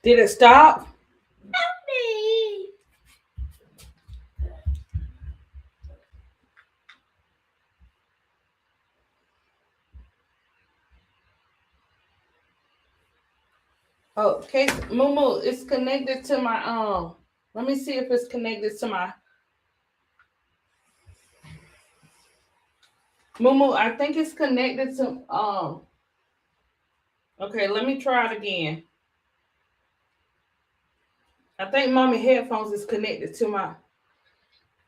Did it stop? Oh, okay, Mumu, it's connected to my Let me see if it's connected to my Mumu. I think it's connected to Okay, let me try it again. I think mommy headphones is connected to my.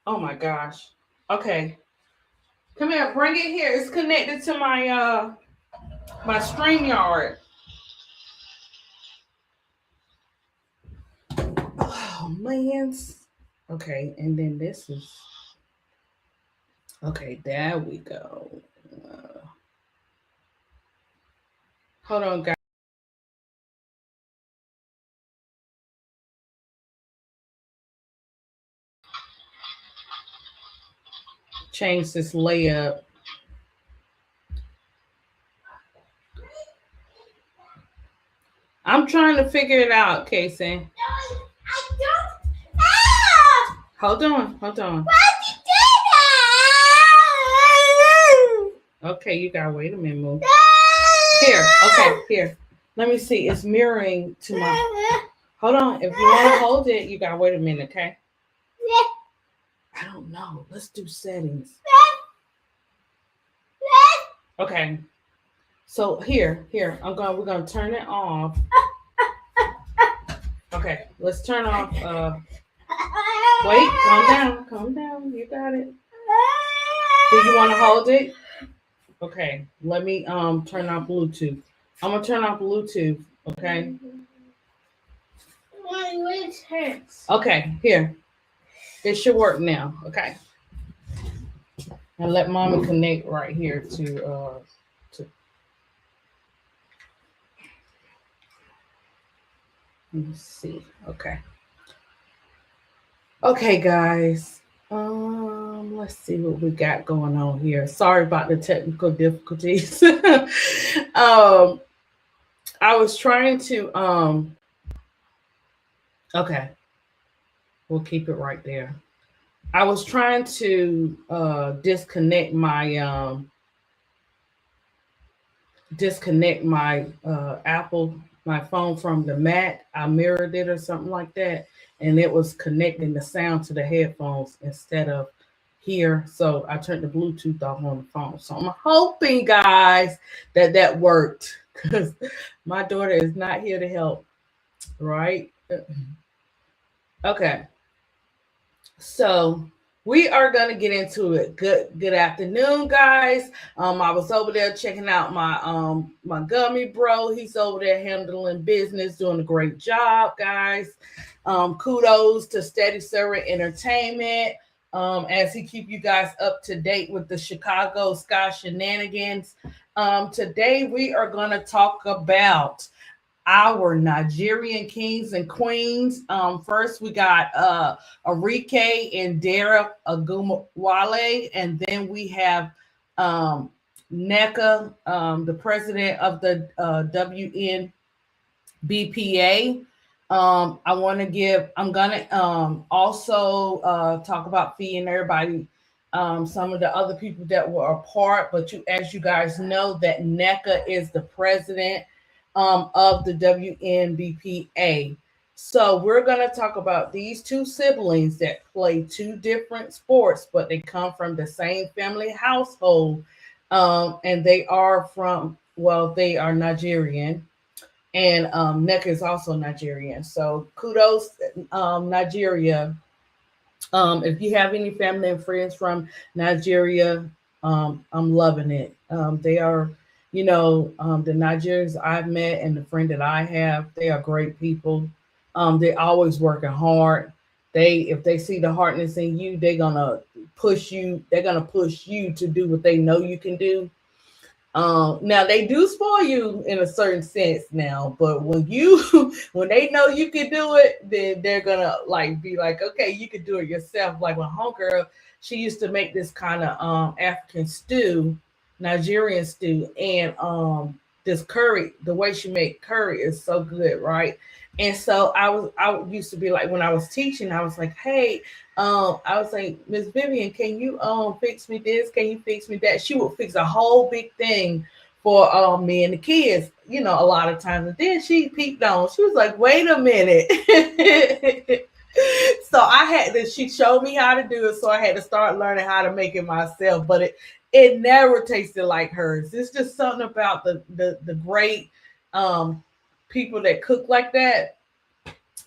Oh my gosh. Okay, come here, bring it here. It's connected to my StreamYard. Oh man. Okay, and then this is okay. There we go. Uh, Hold on, guys. Change this layup. I'm trying to figure it out, Casey. Hold on, hold on. Okay, you gotta wait a minute, move. Here, okay, here. Let me see. It's mirroring to my. Hold on. If you want to hold it, you gotta wait a minute, okay? I don't know. Let's do settings. Okay. So here, we're gonna turn it off. Okay, let's turn off. Wait, calm down. You got it. Do you want to hold it? Okay, let me turn off Bluetooth. I'm gonna turn off Bluetooth. Okay. Okay, here. It should work now. Okay. And let mommy connect right here to. Let me see. Okay. Okay, guys. Let's see what we got going on here. Sorry about the technical difficulties. I was trying to okay, we'll keep it right there. I was trying to disconnect my Apple my phone from the Mac. I mirrored it or something like that, and it was connecting the sound to the headphones instead of here. So I turned the Bluetooth off on the phone. So I'm hoping, guys, that worked because my daughter is not here to help. Right? Okay. So we are gonna get into it. Good afternoon, guys. I was over there checking out my gummy bro. He's over there handling business, doing a great job, guys. Kudos to Steady Servant Entertainment. As he keep you guys up to date with the Chicago Sky shenanigans. Today we are gonna talk about our Nigerian kings and queens. First, we got Arike and Dara Ogunbowale, and then we have NECA, the president of the WNBPA. I'm gonna also talk about Fee and everybody. Some of the other people that were a part, but as you guys know, that NECA is the president of the WNBPA. So we're going to talk about these two siblings that play two different sports, but they come from the same family household. And they are they are Nigerian. And NECA is also Nigerian. So kudos, Nigeria. If you have any family and friends from Nigeria, I'm loving it. They are the Nigerians I've met and the friend that I have, they are great people. They're always working hard. If they see the hardness in you, they're gonna push you. They're gonna push you to do what they know you can do. Now they do spoil you in a certain sense now, but when when they know you can do it, then they're gonna be like, okay, you can do it yourself. Like when homegirl, she used to make this kind of African stew, Nigerian stew, and this curry, the way she make curry is so good, right? And so I used to be like, when I was teaching, I was like, hey, I was like, Miss Vivian, can you fix me this? Can you fix me that? She would fix a whole big thing for me and the kids, a lot of times. And then she peeped on. She was like, wait a minute. So I had to, she showed me how to do it. So I had to start learning how to make it myself. But it never tasted like hers. It's just something about the great people that cook like that.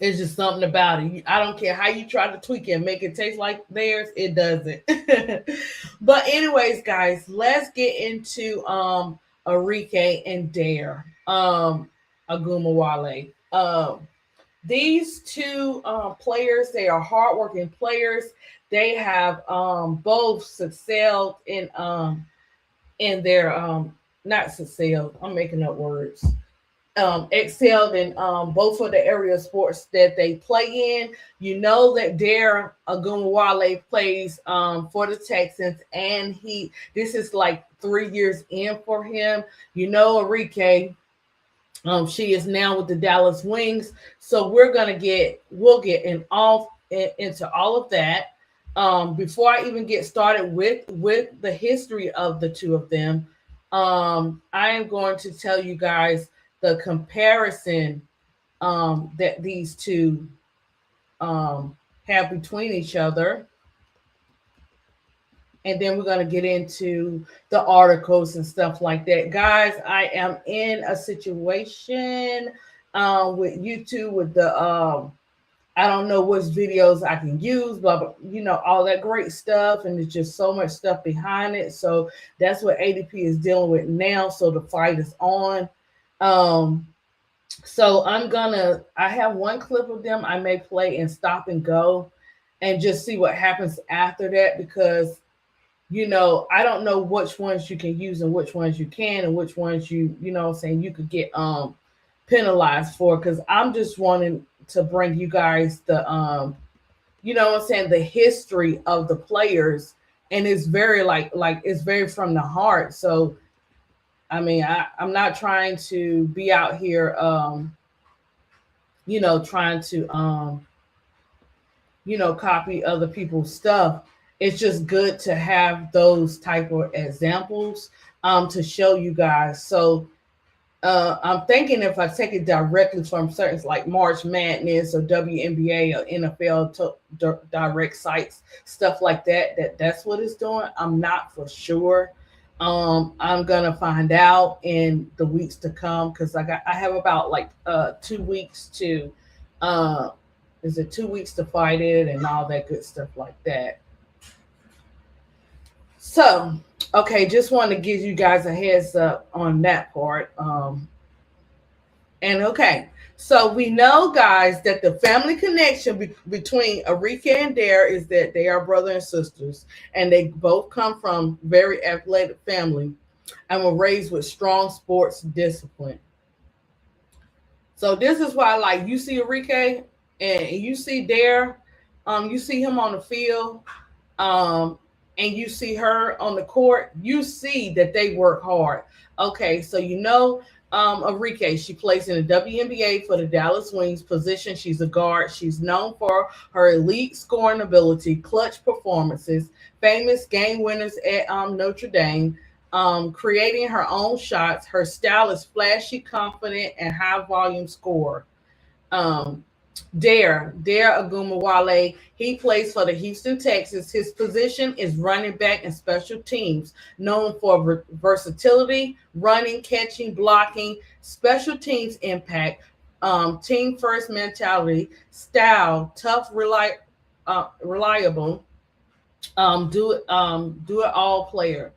It's just something about it. I don't care how you try to tweak it and make it taste like theirs, it doesn't. But anyways, guys, let's get into Arike and Dare Ogunbowale. These two players, they are hardworking players. They have both excelled in their not excelled. I'm making up words. Excelled in both of the area of sports that they play in. You know that Dare Ogunbowale plays for the Texans, and this is like 3 years in for him. You know, Arike, she is now with the Dallas Wings. So we'll get into all of that. Before I even get started with the history of the two of them, I am going to tell you guys the comparison that these two have between each other. And then we're going to get into the articles and stuff like that. Guys, I am in a situation with YouTube with the, I don't know which videos I can use, but all that great stuff. And there's just so much stuff behind it. So that's what ADP is dealing with now. So the fight is on. So I have one clip of them I may play and stop and go and just see what happens after that, because I don't know which ones you can use and which ones you can and which ones you you could get penalized for, because I'm just wanting to bring you guys the the history of the players, and it's very like it's very from the heart. So I mean, I'm not trying to be out here, trying to, copy other people's stuff. It's just good to have those type of examples to show you guys. So I'm thinking if I take it directly from certain like March Madness or WNBA or NFL direct sites, stuff like that's what it's doing. I'm not for sure. I'm gonna find out in the weeks to come, because I have about like 2 weeks to is it 2 weeks to fight it and all that good stuff like that. So okay, just want to give you guys a heads up on that part. And okay, so we know, guys, that the family connection between Arike and Dare is that they are brother and sisters, and they both come from very athletic family and were raised with strong sports discipline. So this is why, like, you see Arike and you see Dare, you see him on the field, and you see her on the court, you see that they work hard. Okay, so Arike, she plays in the WNBA for the Dallas Wings position. She's a guard. She's known for her elite scoring ability, clutch performances, famous game winners at Notre Dame, creating her own shots. Her style is flashy, confident, and high volume score. Dare Ogunbowale, he plays for the Houston Texans. His position is running back and special teams, known for versatility, running, catching, blocking, special teams impact, team first mentality, style, tough, reliable, do it all player.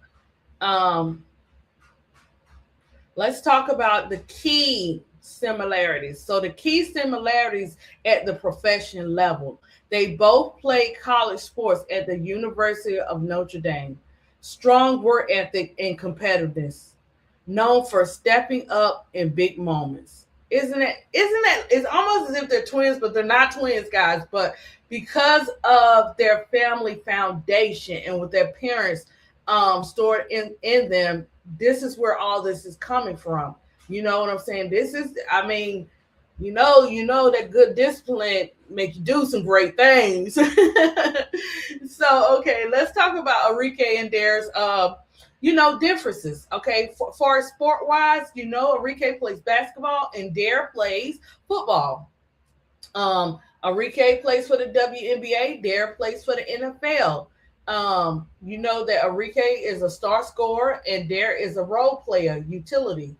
Let's talk about the key similarities. So the key similarities at the profession level. They both played college sports at the University of Notre Dame. Strong work ethic and competitiveness. Known for stepping up in big moments. Isn't it? It's almost as if they're twins, but they're not twins, guys. But because of their family foundation and with their parents stored in them, this is where all this is coming from. You know what I'm saying? This is, I mean, you know that good discipline make you do some great things. So okay, let's talk about Arike and Dare's differences. Okay, for sport wise, Arike plays basketball and Dare plays football. Arike plays for the WNBA. Dare plays for the NFL. You know that Arike is a star scorer and Dare is a role player, utility.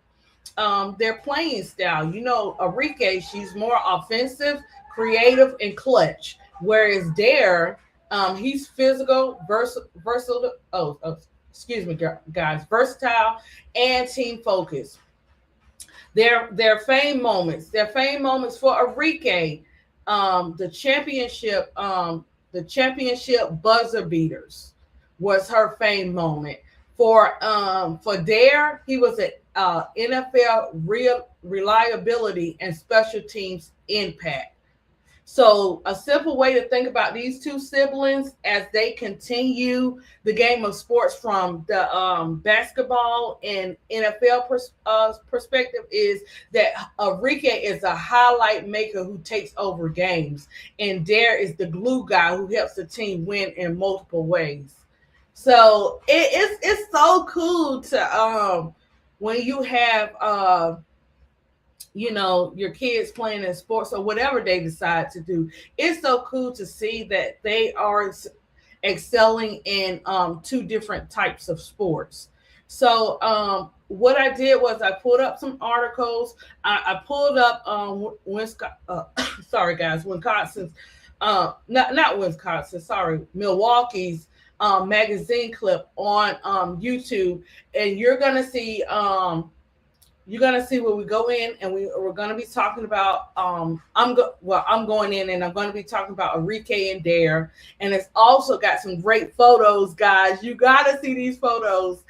Their playing style. Arike, she's more offensive, creative, and clutch. Whereas Dare, he's physical, versatile. Excuse me, guys, versatile and team focused. Their fame moments. Their fame moments for Arike, the championship buzzer beaters was her fame moment. For Dare, he was an NFL real reliability and special teams impact. So, a simple way to think about these two siblings as they continue the game of sports from the basketball and NFL perspective is that Enrique is a highlight maker who takes over games, and Dare is the glue guy who helps the team win in multiple ways. So it's so cool to when you have your kids playing in sports or whatever they decide to do. It's so cool to see that they are excelling in two different types of sports. So what I did was I pulled up some articles. I pulled up sorry guys, Wisconsin's not Wisconsin, sorry, Milwaukee's magazine clip on YouTube, and you're gonna see where we go in and we're gonna be talking about I'm going in and I'm gonna be talking about Arike and Dare, and it's also got some great photos, guys. You gotta see these photos.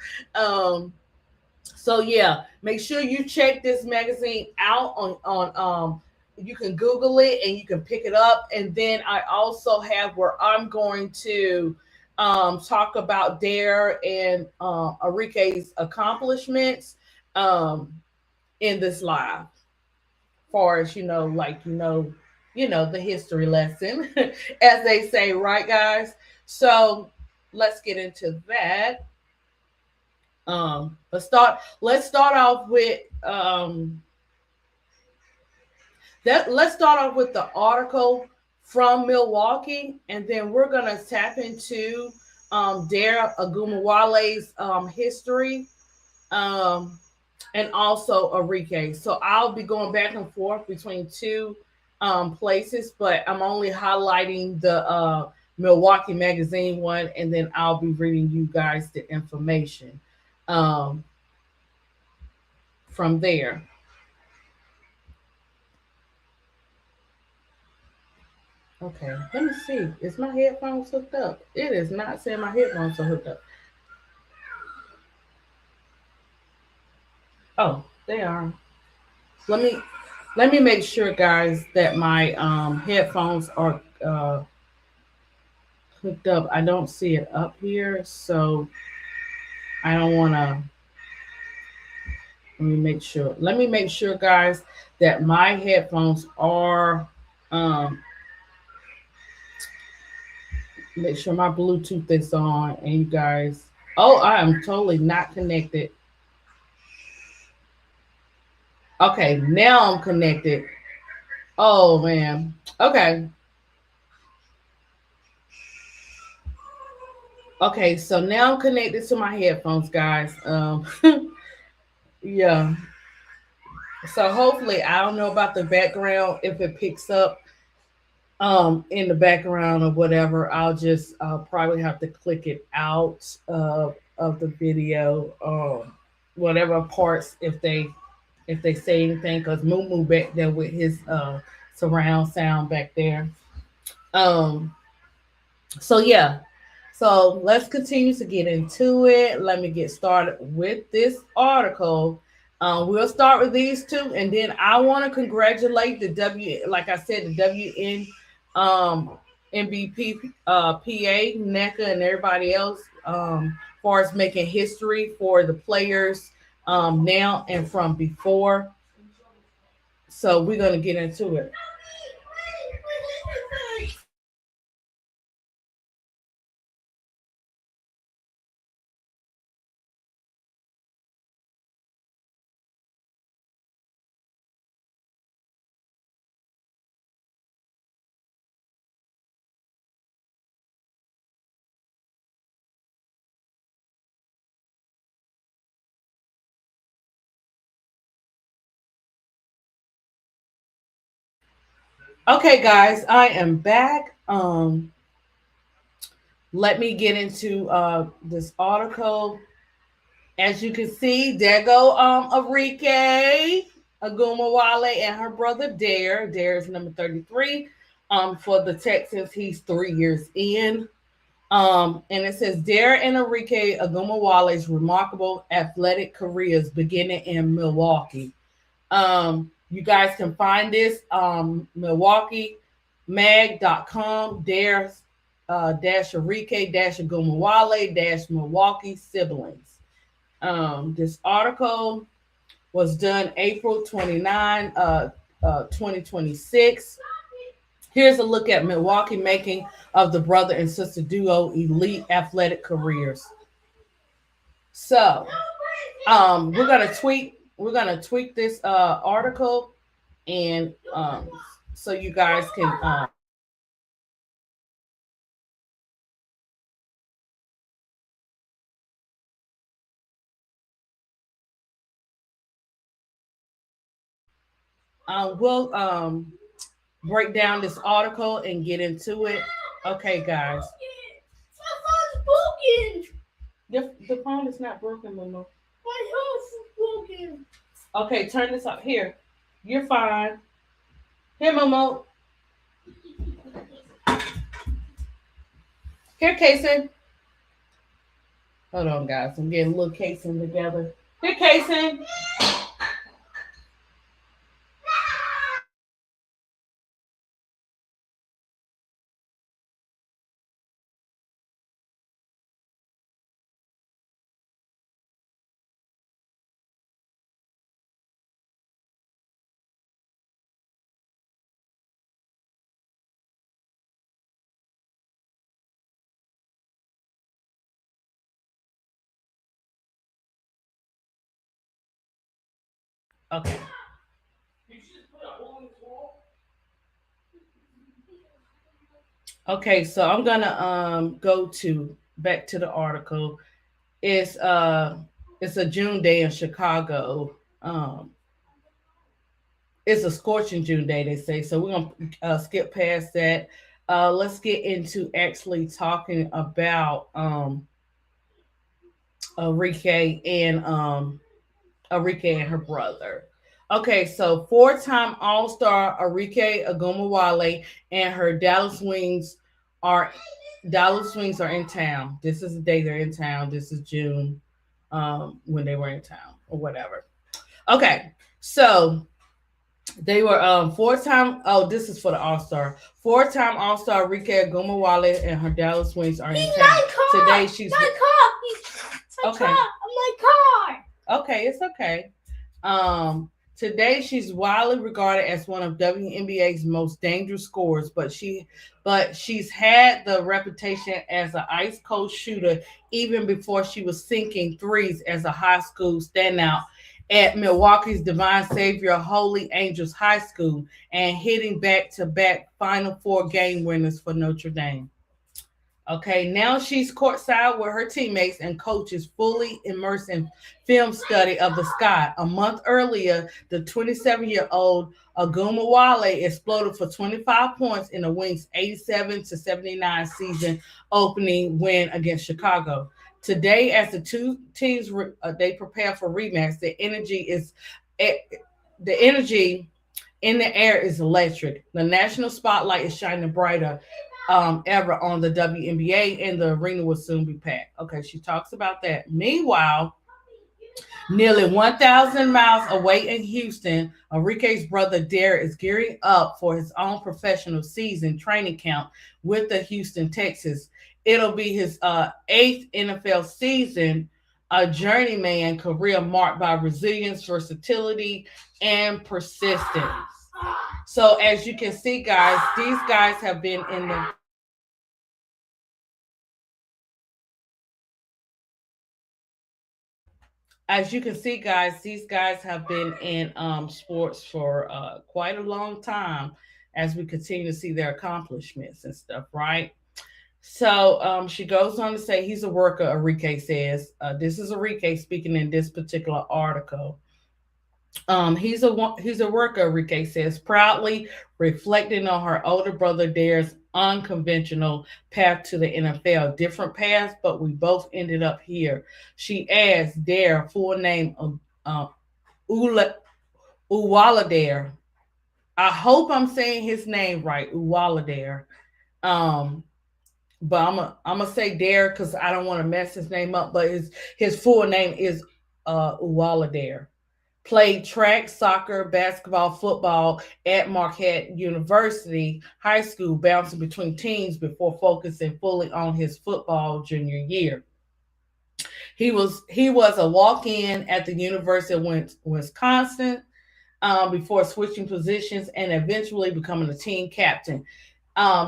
So yeah, make sure you check this magazine out on you can Google it and you can pick it up. And then I also have where I'm going to talk about Dare and Arike's accomplishments in this live, far as the history lesson, as they say, right, guys? So let's get into that. Let's start off with the article from Milwaukee, and then we're gonna tap into Dare Ogunbowale's history. And also Arike. So I'll be going back and forth between two places, but I'm only highlighting the Milwaukee Magazine one, and then I'll be reading you guys the information from there. Okay, let me see. Is my headphones hooked up? It is not saying my headphones are hooked up. Oh, they are. Let me make sure, guys, that my headphones are hooked up. I don't see it up here, so I don't want to. Let me make sure. Let me make sure, guys, that my headphones are. Make sure my Bluetooth is on, and you guys. Oh, I am totally not connected. Okay, now I'm connected. Oh man. Okay. Okay, so now I'm connected to my headphones, guys. Yeah. So hopefully, I don't know about the background if it picks up in the background or whatever. I'll probably have to click it out of the video, whatever parts if they say anything, because Moo back there with his surround sound back there. So yeah, so let's continue to get into it. Let me get started with this article. We'll start with these two, and then I want to congratulate like I said, the WN MVP, PA, NECA, and everybody else, far as making history for the players now and from before. So we're gonna get into it. Okay, guys, I am back. Let me get into this article. As you can see, there go Arike, Ogunbowale, and her brother Dare. Dare is number 33. For the Texans, he's 3 years in. And it says Dare and Arike Ogunbowale's remarkable athletic careers beginning in Milwaukee. You guys can find this Milwaukee mag.com Dare dash Arike dash Ogunbowale dash Milwaukee siblings. This article was done April 29, 2026. Here's a look at Milwaukee making of the brother and sister duo elite athletic careers. So we're gonna tweak this article, and so you guys can we'll break down this article and get into it. Okay, guys. The phone is not broken, Momo. My house is broken. Okay, turn this up. Here. You're fine. Here, Momo. Here, Kason. Hold on, guys. I'm getting little Kason together. Here, Kason. Okay. Okay, so I'm gonna go to back to the article. It's uh it's a June day in Chicago. It's a scorching June day, they say. So we're gonna skip past that. Let's get into actually talking about Arike and Arike and her brother. Okay, so four-time All-Star Arike Ogunbowale and her are Dallas Wings are in town. This is the day they're in town. This is June, when they were in town or whatever. Okay, so they were four-time. Oh, this is for the All-Star. Four-time All-Star Arike Ogunbowale and her Dallas Wings are in town. Today she's my car. Okay. My car. Okay, it's okay. Today she's widely regarded as one of WNBA's most dangerous scorers, but she's had the reputation as an ice cold shooter even before she was sinking threes as a high school standout at Milwaukee's Divine Savior Holy Angels High School and hitting back-to-back Final Four game winners for Notre Dame. Okay, now she's courtside with her teammates and coaches, fully immersed in film study of the sky. A month earlier, the 27-year-old Ogunbowale exploded for 25 points in the Wings' 87-79 season opening win against Chicago. Today, as the two teams they prepare for rematch, eh, the energy in the air is electric. The national spotlight is shining brighter ever on the WNBA, and the arena will soon be packed. Okay, she talks about that. Meanwhile, nearly 1,000 miles away in Houston, Enrique's brother Dare is gearing up for his own professional season training camp with the Houston Texans. It'll be his eighth NFL season a journeyman career marked by resilience, versatility, and persistence. So as you can see, guys, these guys have been in the as you can see, guys, these guys have been in sports for quite a long time as we continue to see their accomplishments and stuff, right? So she goes on to say he's a worker, Arike says. This is Arike speaking in this particular article. He's a worker, Rike says, proudly reflecting on her older brother Dare's unconventional path to the NFL. Different paths, but we both ended up here. She adds, Dare, full name of Ula Uwala. I hope I'm saying his name right, Uwala. Um, but I'm gonna say Dare because I don't want to mess his name up. But his full name is Uwala. Played track, soccer, basketball, football at Marquette University High School, bouncing between teams before focusing fully on his football junior year. He was a walk-in at the University of Wisconsin before switching positions and eventually becoming a team captain.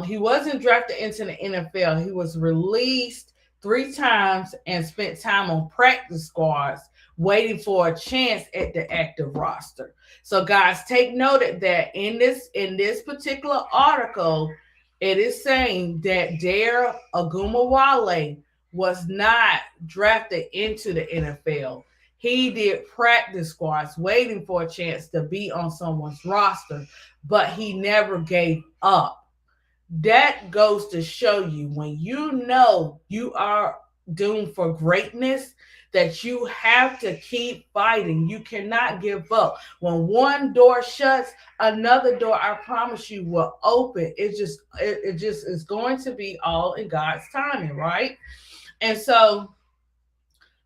He wasn't drafted into the NFL. He was released 3 times and spent time on practice squads waiting for a chance at the active roster. So guys, take note of that in this particular article, it is saying that Dare Ogunbowale was not drafted into the NFL. He did practice squads waiting for a chance to be on someone's roster, but he never gave up. That goes to show you when you know you are doomed for greatness that you have to keep fighting. You cannot give up. When one door shuts, another door, I promise you, will open. It just is going to be all in God's timing, right? And so,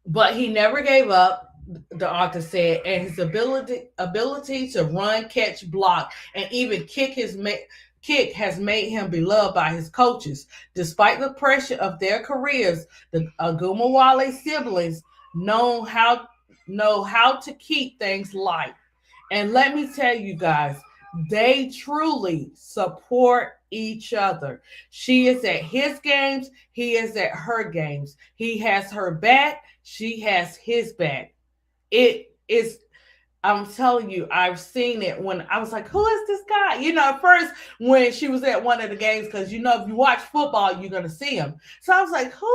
but he never gave up, the author said, and his ability to run, catch, block, and even kick has made him beloved by his coaches. Despite the pressure of their careers, the Agumawale siblings know how know how to keep things light. And let me tell you guys, they truly support each other. She is at his games, he is at her games. He has her back, she has his back. It is, I'm telling you, I've seen it when I was like, who is this guy? At first when she was at one of the games, because if you watch football, you're gonna see him. So I was like, who?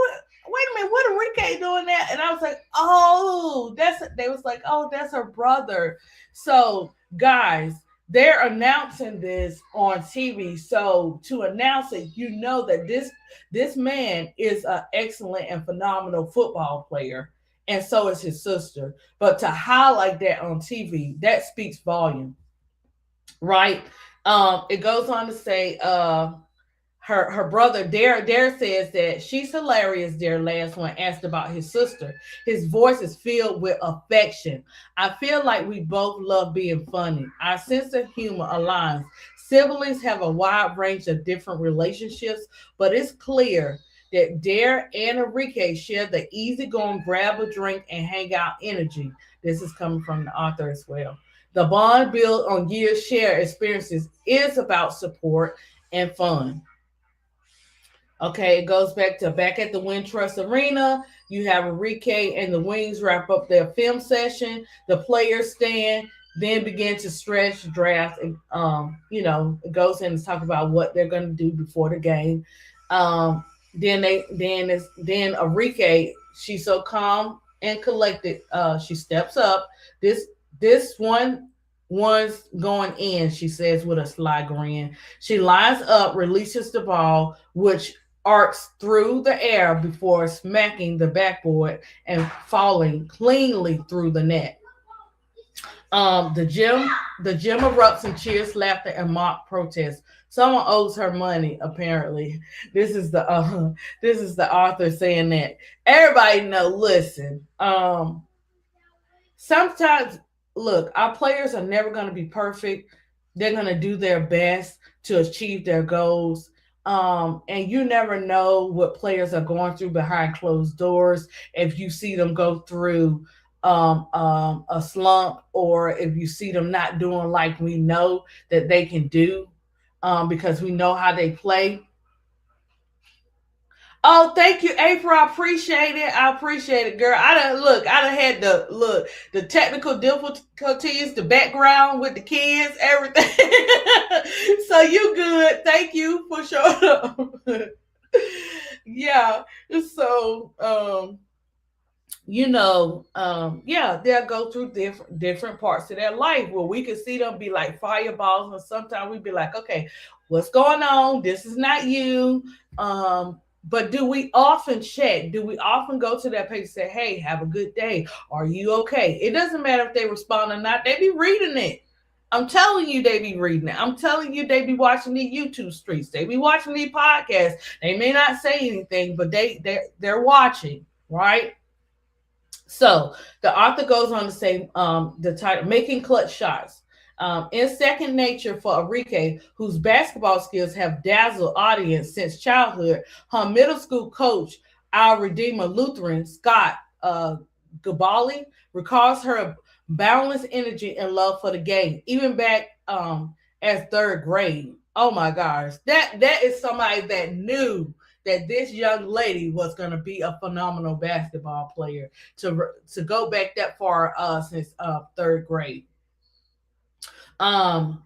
Wait a minute, what Enrique doing that? And I was like, oh, they was like, oh, that's her brother. So guys, they're announcing this on TV. So to announce it, that this man is an excellent and phenomenal football player, and so is his sister. But to highlight that on TV, that speaks volume, right? It goes on to say, her brother Dare says that she's hilarious. Dare last one asked about his sister. His voice is filled with affection. I feel like we both love being funny. Our sense of humor aligns. Siblings have a wide range of different relationships, but it's clear that Dare and Enrique share the easygoing grab a drink and hang out energy. This is coming from the author as well. The bond built on years shared experiences is about support and fun. Okay, it goes back at the Wintrust Arena. You have Enrique and the Wings wrap up their film session. The players stand, then begin to stretch, draft, and it goes in to talk about what they're going to do before the game. Um, then Enrique, she's so calm and collected. She steps up. This one's going in, she says with a sly grin. She lines up, releases the ball, which arcs through the air before smacking the backboard and falling cleanly through the net. The gym erupts in cheers, laughter, and mock protest. Someone owes her money, apparently. This is the author saying that. Everybody know, listen, sometimes, look, our players are never going to be perfect. They're going to do their best to achieve their goals. And you never know what players are going through behind closed doors. If you see them go through a slump, or if you see them not doing like we know that they can do, because we know how they play. Oh, thank you, April. I appreciate it. I appreciate it, girl. I done had the technical difficulties, the background with the kids, everything. So you good. Thank you for showing up. Yeah. So yeah, they'll go through different parts of their life where we can see them be like fireballs, and sometimes we be like, okay, what's going on? This is not you. But do we often check? Do we often go to that page and say, hey, have a good day? Are you okay? It doesn't matter if they respond or not, they be reading it. I'm telling you, they be reading it. I'm telling you, they be watching the YouTube streets. They be watching the podcasts. They may not say anything, but they're watching, right? So the author goes on to say, the title, Making Clutch Shots. In second nature for Arike, whose basketball skills have dazzled audience since childhood, her middle school coach, our Redeemer Lutheran, Scott Gabali, recalls her boundless energy and love for the game, even back as third grade. Oh my gosh, that is somebody that knew that this young lady was going to be a phenomenal basketball player, to go back that far since third grade. Um,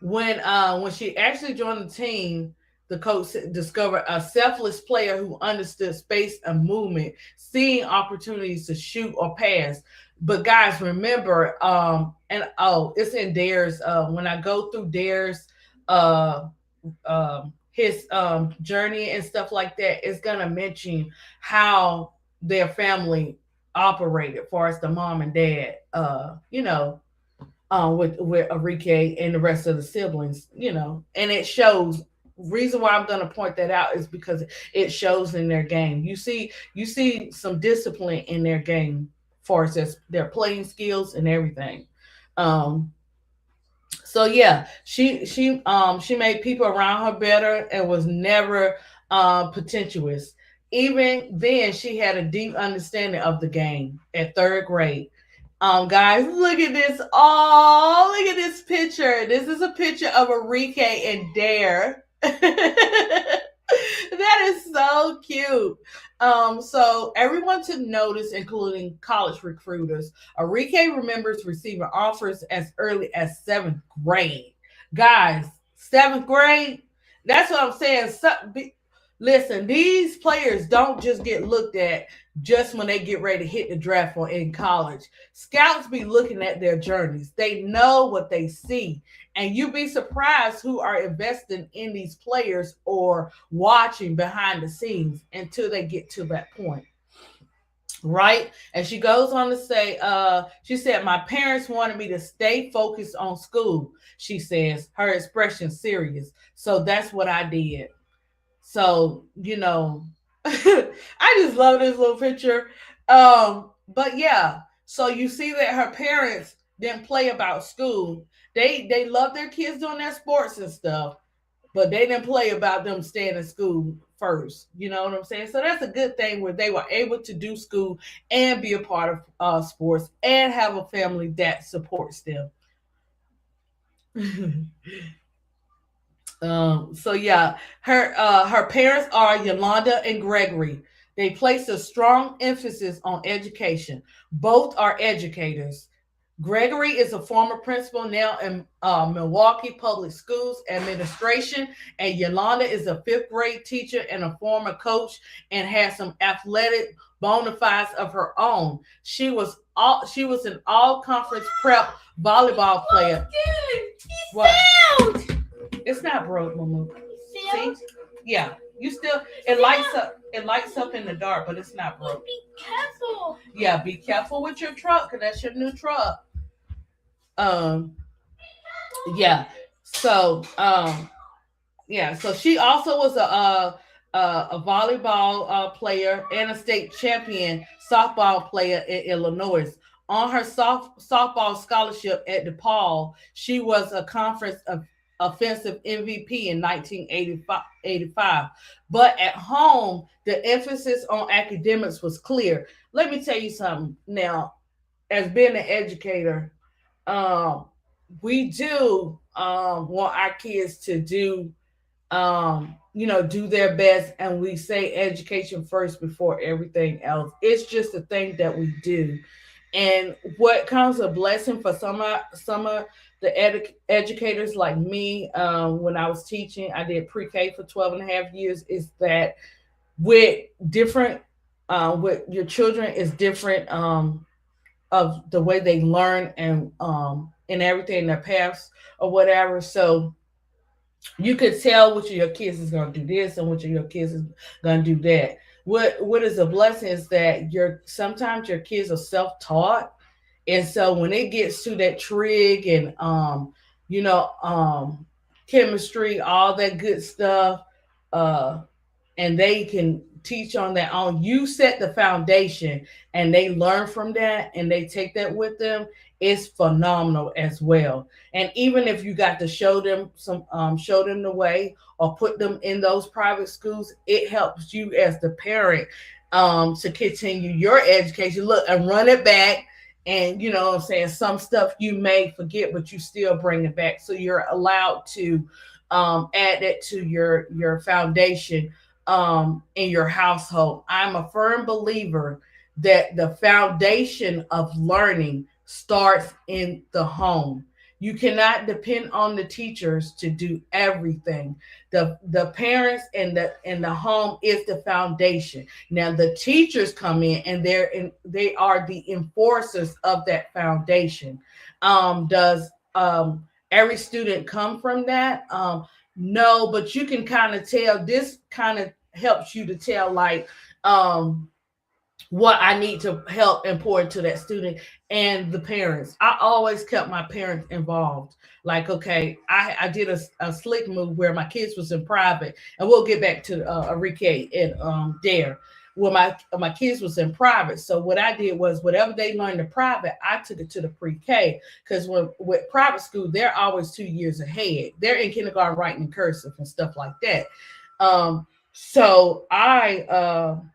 when she actually joined the team, the coach discovered a selfless player who understood space and movement, seeing opportunities to shoot or pass. But guys, remember, and it's in Dare's. When I go through Dare's, his journey and stuff like that, it's gonna mention how their family operated, as far as the mom and dad. With Arike and the rest of the siblings, and it shows. Reason why I'm going to point that out is because it shows in their game. You see some discipline in their game, far as their playing skills and everything. Um, so yeah, she made people around her better and was never pretentious. Even then, she had a deep understanding of the game at third grade. Guys, look at this. Oh, look at this picture. This is a picture of Arike and Dare. That is so cute. So everyone took notice, including college recruiters. Arike remembers receiving offers as early as seventh grade. Guys, seventh grade. That's what I'm saying. Listen, these players don't just get looked at just when they get ready to hit the draft or in college. Scouts be looking at their journeys. They know what they see. And you'd be surprised who are investing in these players or watching behind the scenes until they get to that point. Right? And she goes on to say, she said, my parents wanted me to stay focused on school. She says, her expression serious. So that's what I did. So, I just love this little picture. But yeah, so you see that her parents didn't play about school. They love their kids doing their sports and stuff, but they didn't play about them staying in school first. You know what I'm saying? So that's a good thing where they were able to do school and be a part of sports and have a family that supports them. So yeah, her parents are Yolanda and Gregory. They place a strong emphasis on education. Both are educators. Gregory is a former principal now in Milwaukee Public Schools Administration, and Yolanda is a fifth grade teacher and a former coach, and has some athletic bona fides of her own. She was an all conference prep volleyball player. What? It's not broke, Mama. See? Yeah. You still it lights up in the dark, but it's not broke. Be careful. Yeah, be careful with your truck, because that's your new truck. Yeah. So so she also was a volleyball player and a state champion softball player in Illinois. On her softball scholarship at DePaul, she was a conference offensive MVP in 1985. But at home, the emphasis on academics was clear. Let me tell you something now, as being an educator, um, we do want our kids to do do their best, and we say education first before everything else. It's just a thing that we do. And what comes a blessing for some of the educators like me, when I was teaching, I did pre-K for 12 and a half years, is that with different with your children is different, of the way they learn and everything, their paths or whatever. So you could tell which of your kids is going to do this and which of your kids is going to do that. What is a blessing is that sometimes your kids are self-taught, and so when it gets to that trig and you know chemistry, all that good stuff, uh and they can teach on their own. You set the foundation and they learn from that and they take that with them. It's phenomenal as well. And even if you got to show them the way or put them in those private schools, it helps you as the parent to continue your education. Look, and run it back. And you know what I'm saying? Some stuff you may forget, but you still bring it back. So you're allowed to add that to your foundation in your household. I'm a firm believer that the foundation of learning starts in the home. You cannot depend on the teachers to do everything. The parents and the home is the foundation. Now the teachers come in and they are the enforcers of that foundation. Does every student come from that? No, but you can kind of tell. This kind of helps you to tell, like, what I need to help and pour into that student and the parents. I always kept my parents involved. Like, okay, I did a slick move where my kids was in private, and we'll get back to Arike and Dare. Where my kids was in private, so what I did was whatever they learned in private, I took it to the pre-K, because when with private school, they're always 2 years ahead. They're in kindergarten writing in cursive and stuff like that. So I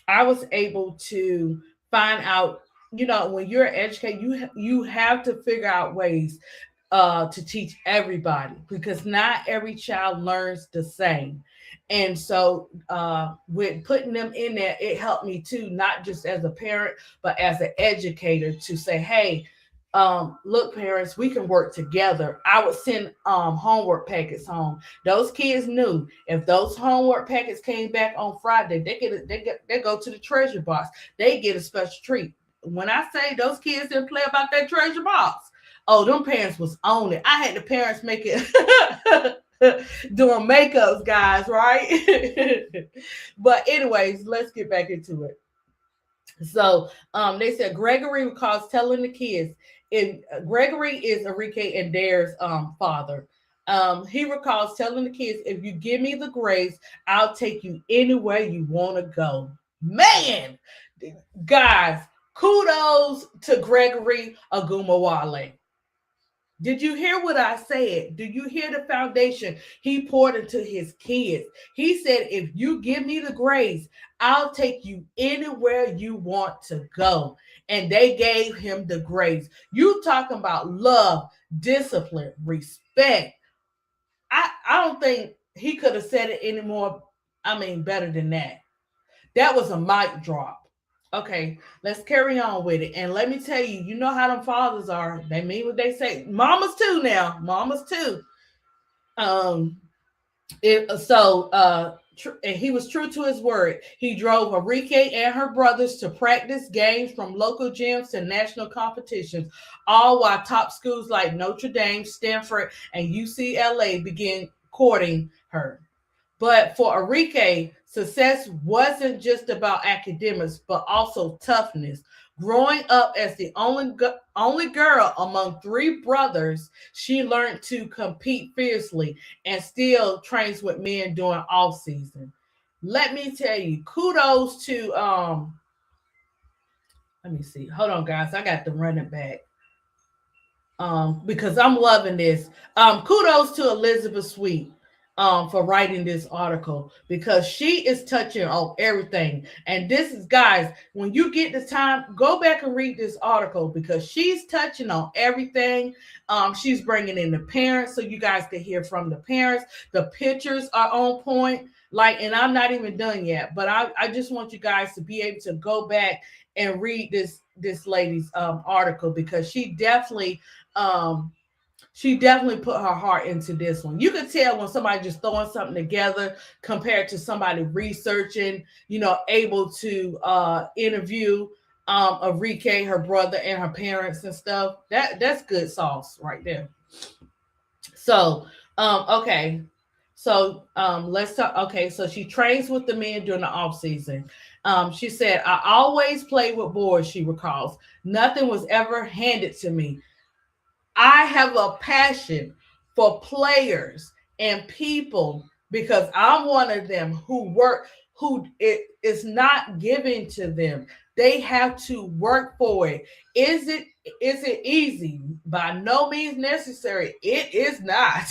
was able to find out, when you're educated, you have to figure out ways to teach everybody, because not every child learns the same. And so with putting them in there, it helped me too, not just as a parent, but as an educator, to say, hey, look, parents, we can work together. I would send homework packets home. Those kids knew if those homework packets came back on Friday, they go to the treasure box. They get a special treat. When I say those kids didn't play about that treasure box, oh, them parents was on it. I had the parents make it doing makeups, guys, right? But anyways, let's get back into it. So they said Gregory recalls telling the kids, and Gregory is Arike and Dare's father. He recalls telling the kids, if you give me the grades, I'll take you anywhere you want to go. Man, guys, kudos to Gregory Ogunbowale. Did you hear what I said? Do you hear the foundation he poured into his kids? He said, if you give me the grades, I'll take you anywhere you want to go. And they gave him the grades. You talking about love, discipline, respect. I don't think he could have said it any more, better than that. That was a mic drop. Okay, let's carry on with it. And let me tell you, you know how them fathers are. They mean what they say. Mamas too now. Mamas too. Um, and he was true to his word. He drove Arike and her brothers to practice games from local gyms to national competitions, all while top schools like Notre Dame, Stanford, and UCLA began courting her. But for Arike, success wasn't just about academics, but also toughness. Growing up as the only girl among three brothers, she learned to compete fiercely and still trains with men during off season. Let me tell you, kudos to let me see. Hold on, guys. I got to run it back. because I'm loving this. Kudos to Elizabeth Sweet for writing this article because she is touching on everything. And this is, guys, when you get the time, go back and read this article because she's touching on everything. She's bringing in the parents so you guys can hear from the parents. The pictures are on point. Like, and I'm not even done yet, but I just want you guys to be able to go back and read this lady's article because um she definitely put her heart into this one. You can tell when somebody just throwing something together compared to somebody researching, able to interview Arike, her brother, and her parents and stuff. That's good sauce right there. So, okay. So let's talk. Okay, so she trains with the men during the off season. She said, "I always played with boys." She recalls, "Nothing was ever handed to me. I have a passion for players and people because I'm one of them who it is not given to them. They have to work for it. Is it easy? By no means necessary. It is not.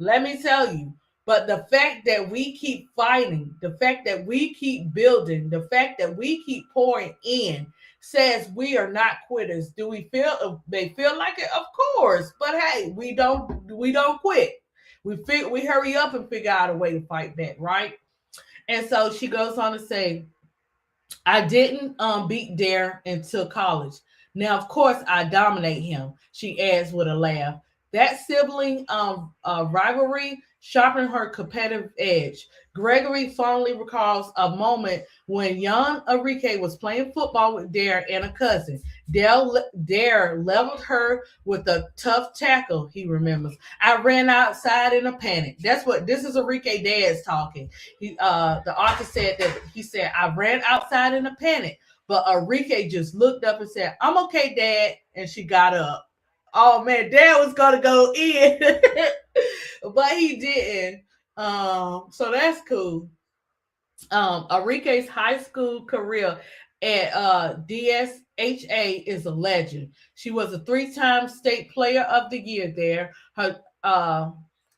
Let me tell you. But the fact that we keep fighting, the fact that we keep building, the fact that we keep pouring in says we are not quitters. Do we feel they feel like it? Of course. But hey, we don't quit. We hurry up and figure out a way to fight back, right? And so she goes on to say, I didn't beat Dare until college. Now, of course, I dominate him, she adds with a laugh. That sibling rivalry sharpened her competitive edge. Gregory fondly recalls a moment when young Arike was playing football with Dare and a cousin. Dare leveled her with a tough tackle, he remembers. I ran outside in a panic. That's what this is Arike dad's talking. The author said that he said, I ran outside in a panic, but Arike just looked up and said, I'm okay, Dad. And she got up. Oh man, Dad was gonna go in, but he didn't. So that's cool. Arike's high school career at DSHA is a legend. She was a three-time state player of the year there. Her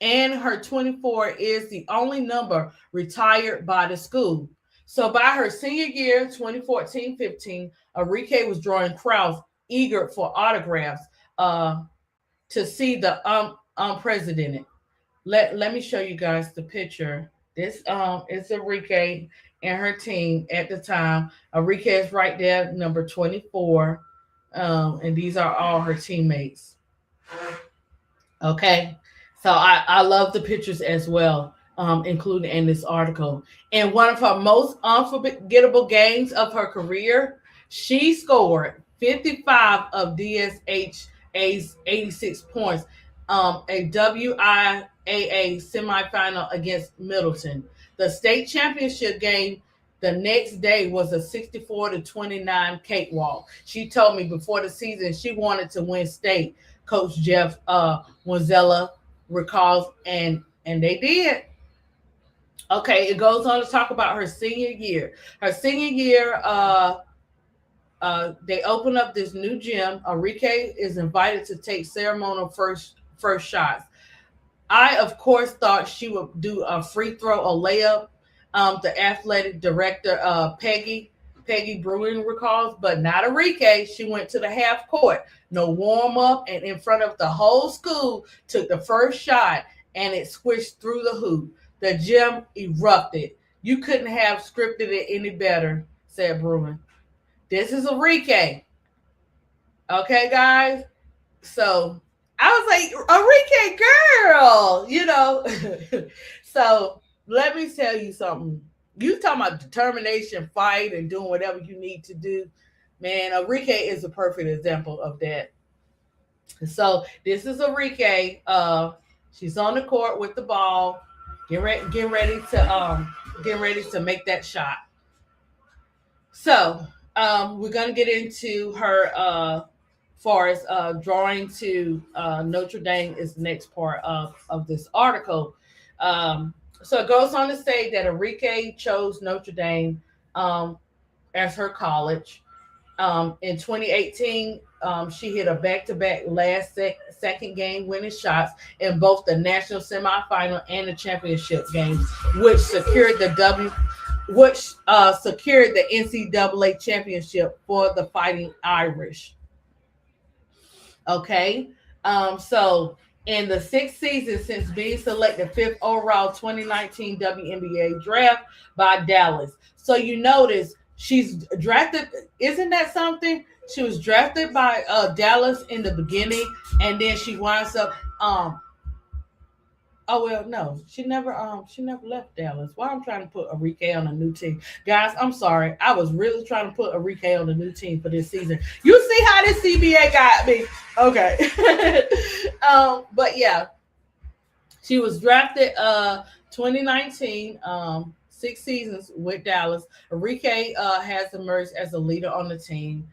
and her 24 is the only number retired by the school. So by her senior year, 2014-15, Arike was drawing crowds eager for autographs uh, to see the unprecedented. Let me show you guys the picture. This is Arike and her team at the time. Arike is right there, number 24. And these are all her teammates. Okay. So I love the pictures as well, including in this article. In one of her most unforgettable games of her career, she scored 55 of DSHA's 86 points, a WIAA semifinal against Middleton. The state championship game the next day was a 64-29 cakewalk. She told me before the season she wanted to win state. Coach Jeff Wanzella recalls, and they did. Okay, it goes on to talk about her senior year. Her senior year, they open up this new gym. Arike is invited to take ceremonial first shots. I, of course, thought she would do a free throw or layup. The athletic director, Peggy Bruin recalls, but not Arike. She went to the half court, no warm up, and in front of the whole school, took the first shot, and it swished through the hoop. The gym erupted. You couldn't have scripted it any better, said Bruin. This is Arike. Okay, guys? So I was like, Arike, girl, So let me tell you something. You talking about determination, fight, and doing whatever you need to do. Man, Arike is a perfect example of that. So this is Arike. She's on the court with the ball, getting ready to make that shot. So we're gonna get into her far as drawing to Notre Dame is the next part of this article. So it goes on to say that Arike chose Notre Dame as her college. In 2018, she hit a back-to-back second game winning shots in both the national semifinal and the championship games, which secured the secured the NCAA championship for the Fighting Irish. Okay. So in the sixth season since being selected fifth overall 2019 WNBA draft by Dallas. So you notice she's drafted. Isn't that something? She was drafted by Dallas in the beginning, and then she winds up Oh well, no, she never left Dallas. Why I'm trying to put Arike on a new team, guys? I'm sorry, I was really trying to put Arike on a new team for this season. You see how this CBA got me? Okay, but yeah, she was drafted 2019, 6 seasons with Dallas. Arike has emerged as a leader on the team.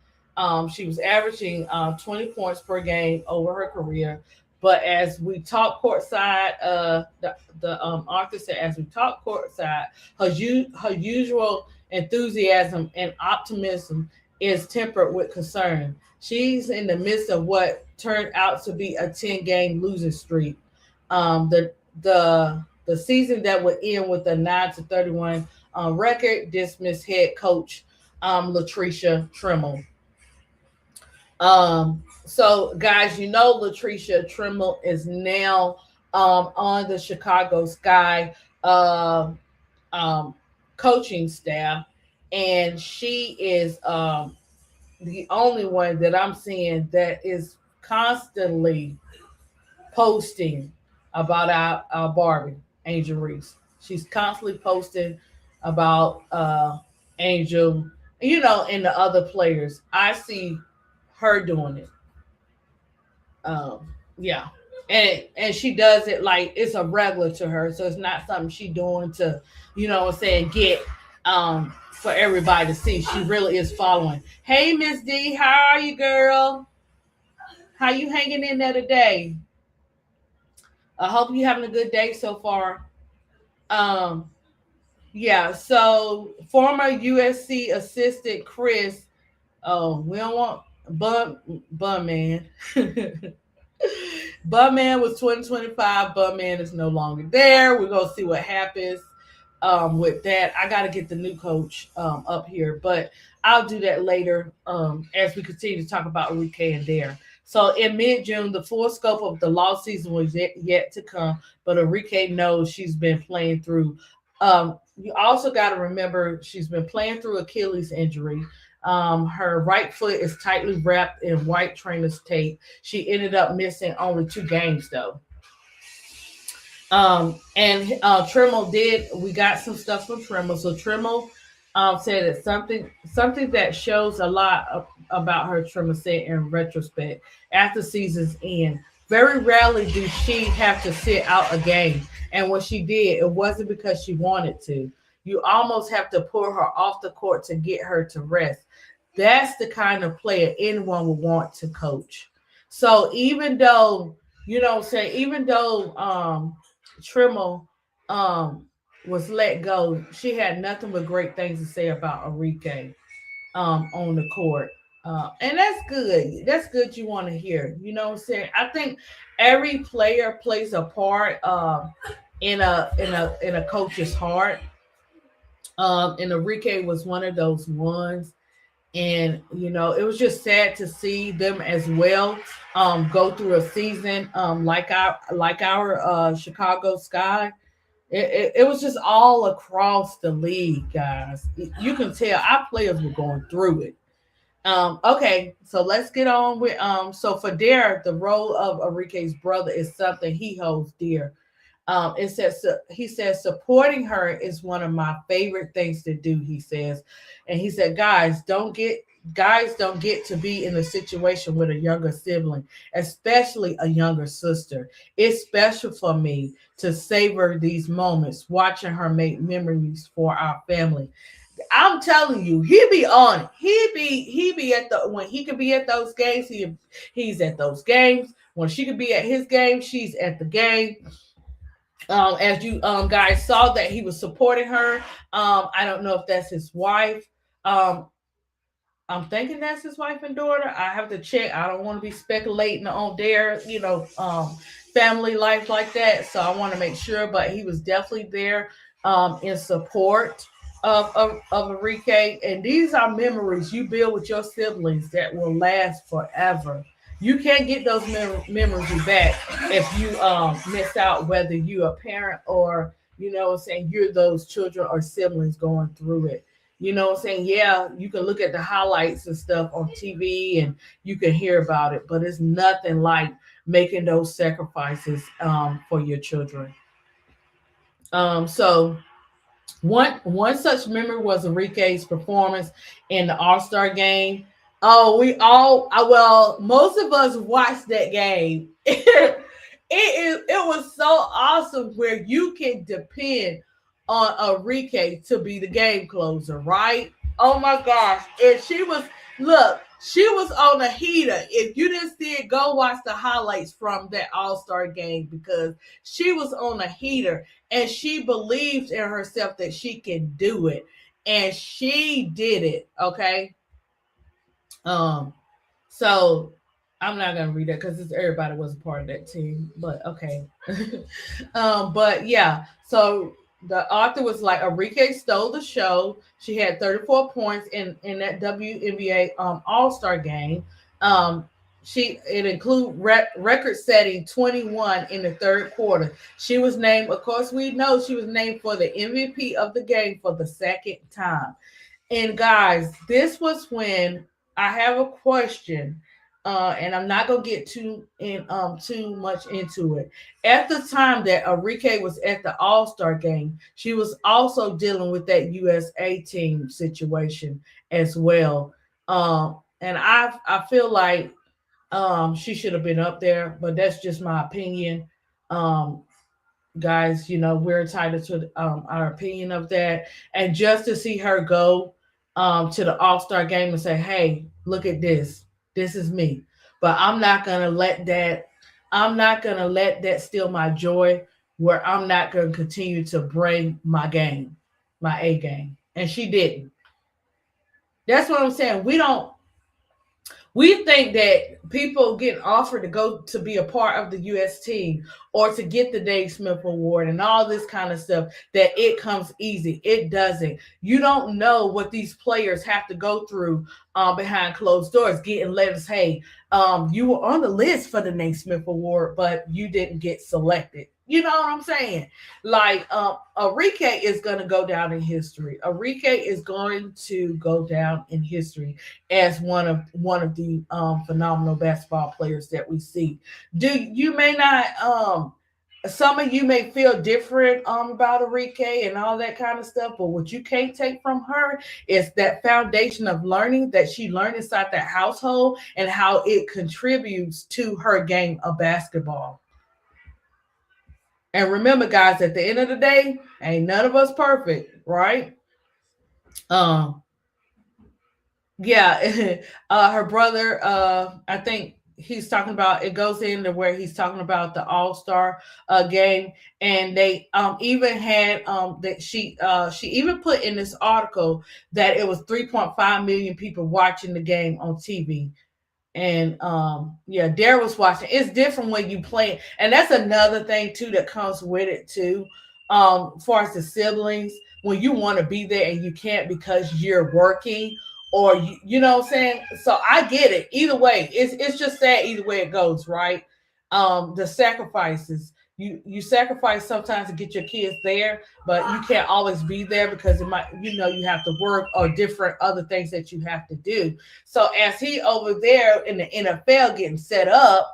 She was averaging 20 points per game over her career. But as we talk courtside, the author said, as we talk courtside, her usual enthusiasm and optimism is tempered with concern. She's in the midst of what turned out to be a 10-game losing streak. The season that would end with a 9-31 record dismissed head coach Latricia Trimmel. So guys, you know Latricia Trimmel is now on the Chicago Sky um, um, coaching staff, and she is the only one that I'm seeing that is constantly posting about our Barbie, Angel Reese. She's constantly posting about Angel, and the other players. I see her doing it. Yeah. And she does it like it's a regular to her. So it's not something she doing to, what I'm saying, get for everybody to see. She really is following. Hey Miss D, how are you, girl? How you hanging in there today? I hope you having a good day so far. Um, yeah, so former USC assistant Chris, oh, we don't want Bum Man. Bum Man was 2025. Bum Man is no longer there. We're gonna see what happens with that. I gotta get the new coach up here, but I'll do that later as we continue to talk about Enrique and Dare. So in mid-June, the full scope of the law season was yet to come, but Enrique knows she's been playing through. You also got to remember she's been playing through Achilles injury. Her right foot is tightly wrapped in white trainer's tape. She ended up missing only 2 games though. And Trimmel did. We got some stuff from Trimmel. So Trimmel said that something that shows a lot about her. Trimmel said in retrospect, after season's end, very rarely do she have to sit out a game. And when she did, it wasn't because she wanted to. You almost have to pull her off the court to get her to rest. That's the kind of player anyone would want to coach. So even though, even though Trimmel was let go, she had nothing but great things to say about Enrique on the court. And that's good. That's good you want to hear. You know what I'm saying? I think every player plays a part in a coach's heart. And Enrique was one of those ones. And it was just sad to see them as well go through a season like our Chicago Sky. It was just all across the league, guys. You can tell our players were going through it. Okay, so let's get on with so for Derek, the role of Enrique's brother is something he holds dear. It says he says supporting her is one of my favorite things to do, he says. And he said, guys don't get to be in a situation with a younger sibling, especially a younger sister. It's special for me to savor these moments, watching her make memories for our family. I'm telling you, he be on it. He be at the when he could be at those games, he's at those games. When she could be at his game, she's at the game. As you guys saw that he was supporting her. I don't know if that's his wife. Um, I'm thinking that's his wife and daughter. I have to check. I don't want to be speculating on their, family life like that. So I want to make sure. But he was definitely there in support of Arike. And these are memories you build with your siblings that will last forever. You can't get those memories back if you miss out, whether you're a parent or, saying you're those children or siblings going through it. You know what I'm saying? Yeah, you can look at the highlights and stuff on TV and you can hear about it, but it's nothing like making those sacrifices for your children. So one such memory was Enrique's performance in the All Star game. Oh, well, most of us watched that game. It was so awesome where you can depend on Arike to be the game closer, right? Oh my gosh. And she was on a heater. If you didn't see it, go watch the highlights from that All-Star game because she was on a heater and she believed in herself that she can do it. And she did it. Okay. So I'm not gonna read that because everybody was a part of that team, but okay. But yeah, so the author was like, Arike stole the show. She had 34 points in that WNBA All Star game. It include record setting 21 in the third quarter. She was named, of course, we know she was named for the MVP of the game for the second time. And guys, this was when I have a question, and I'm not gonna get too much into it. At the time that Arike was at the All Star game, she was also dealing with that USA team situation as well. And I feel like she should have been up there, but that's just my opinion. Um, Guys, we're entitled to our opinion of that. And just to see her go to the All-Star game and say, hey, look at this. This is me. But I'm not gonna let that steal my joy where I'm not gonna continue to bring my game, my A game. And she didn't. That's what I'm saying. We think that people get offered to go to be a part of the U.S. team or to get the Dave Smith Award and all this kind of stuff, that it comes easy. It doesn't. You don't know what these players have to go through behind closed doors, getting letters, hey, you were on the list for the Nate Smith Award, but you didn't get selected. You know what I'm saying? Like, Arike is going to go down in history. Arike is going to go down in history as one of the phenomenal basketball players that we see. You may not some of you may feel different about Arike and all that kind of stuff, but what you can't take from her is that foundation of learning that she learned inside that household and how it contributes to her game of basketball. And remember, guys, at the end of the day, ain't none of us perfect, right? Um, yeah, her brother, I think he's talking about, it goes into where he's talking about the All-Star game, and they even had that she even put in this article that it was 3.5 million people watching the game on TV. And yeah, Dare was watching. It's different when you play, and that's another thing too that comes with it too. As far as the siblings, when you want to be there and you can't because you're working, or you know what I'm saying. So I get it. Either way, it's just sad either way it goes, right? The sacrifices. You sacrifice sometimes to get your kids there, but you can't always be there because it might, you have to work or different other things that you have to do. So as he over there in the NFL getting set up,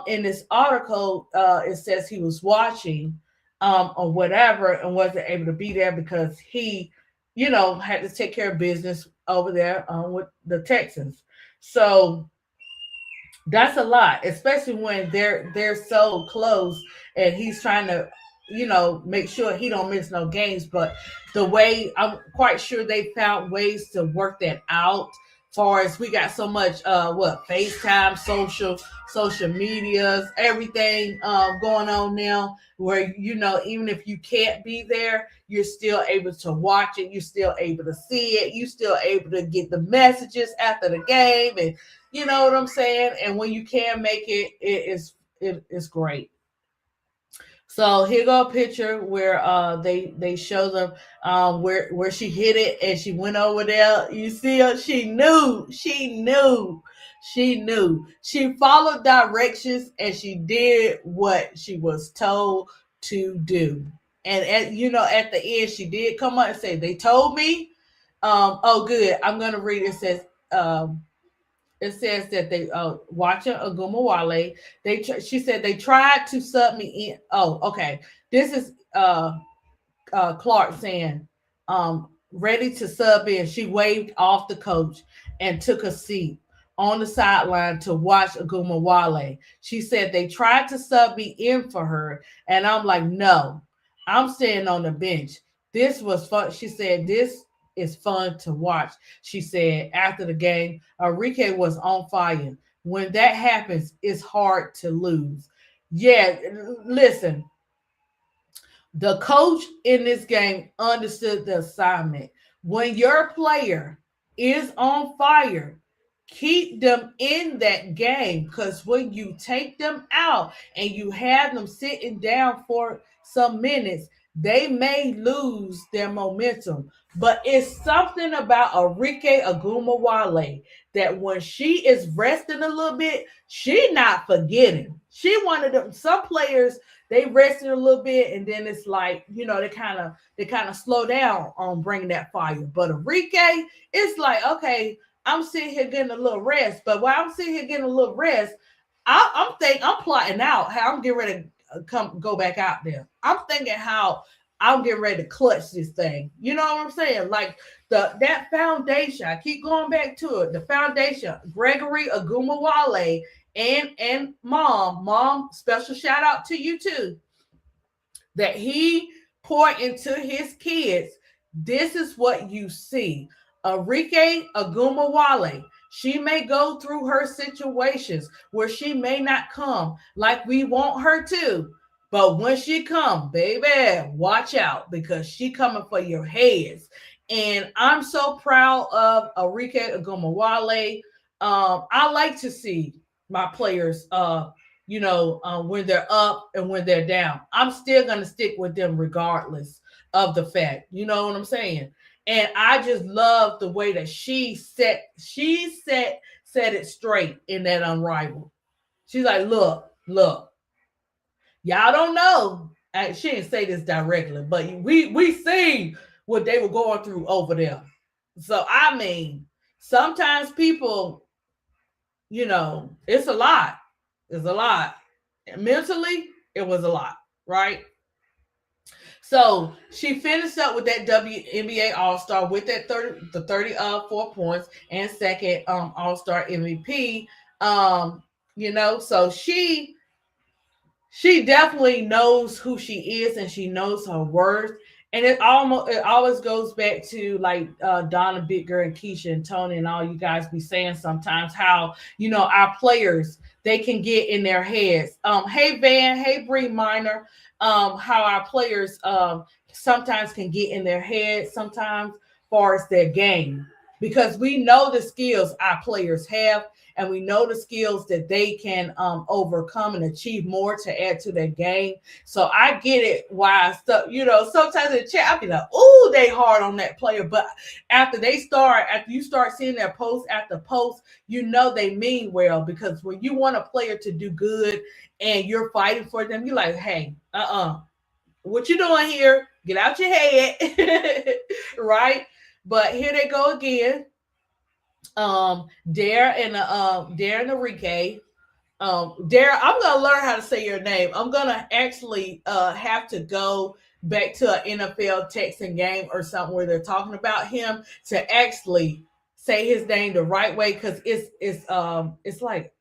in this article, it says he was watching or whatever and wasn't able to be there because he, had to take care of business over there with the Texans. So that's a lot, especially when they're so close and he's trying to, make sure he don't miss no games. But the way, I'm quite sure they found ways to work that out far as we got so much FaceTime, social medias, everything going on now, where even if you can't be there, you're still able to watch it, you're still able to see it, you're still able to get the messages after the game, and you know what I'm saying. And when you can make it, it's great. So here go a picture where they show them where she hit it and she went over there. You see her, she followed directions and she did what she was told to do. And at the end she did come up and say, they told me. Oh good, I'm gonna read it. It says that they watching Ogunbowale. She said they tried to sub me in. Oh, okay. This is Clark saying, ready to sub in. She waved off the coach and took a seat on the sideline to watch Ogunbowale. She said they tried to sub me in for her, and I'm like, no, I'm staying on the bench. This was fun. She said this is fun to watch. She said after the game, Arike was on fire. When that happens, it's hard to lose. Yeah, listen, the coach in this game understood the assignment. When your player is on fire, keep them in that game, because when you take them out and you have them sitting down for some minutes, they may lose their momentum. But it's something about Arike Ogunbowale that when she is resting a little bit, she not forgetting. She one of them. Some players, they rested a little bit and then it's like, they kind of slow down on bringing that fire. But Arike, it's like, okay, I'm sitting here getting a little rest, but while I'm sitting here getting a little rest, I'm plotting out how I'm getting ready to go back out there. I'm thinking how I'm getting ready to clutch this thing. You know what I'm saying? Like that foundation. I keep going back to it. The foundation. Gregory Ogunbowale and mom. Special shout out to you too. That he poured into his kids. This is what you see. Arike Ogunbowale, she may go through her situations where she may not come like we want her to. But when she come, baby, watch out, because she coming for your heads. And I'm so proud of Arike Ogunbowale. I like to see my players when they're up and when they're down. I'm still going to stick with them regardless of the fact. You know what I'm saying? And I just love the way that she set it straight in that Unrivaled. She's like, look, y'all don't know. She didn't say this directly, but we seen what they were going through over there. So I mean, sometimes people, it's a lot. It's a lot. Mentally, it was a lot, right? So she finished up with that WNBA All-Star with that 34 points and second All-Star MVP. So she definitely knows who she is and she knows her worth. And it always goes back to like Donna Bitger and Keisha and Tony and all you guys be saying sometimes how our players, they can get in their heads. Hey Van, hey Bree Minor, how our players sometimes can get in their heads sometimes far as their game, because we know the skills our players have and we know the skills that they can overcome and achieve more to add to their game. So I get it why sometimes in the chat I'll be like, oh, they hard on that player. But after you start seeing their post after post, they mean well, because when you want a player to do good and you're fighting for them, you're like, hey, what you doing here? Get out your head. Right? But here they go again. Dare and Arike. Dare, I'm gonna learn how to say your name. I'm gonna actually have to go back to an NFL Texan game or something where they're talking about him to actually say his name the right way, because it's like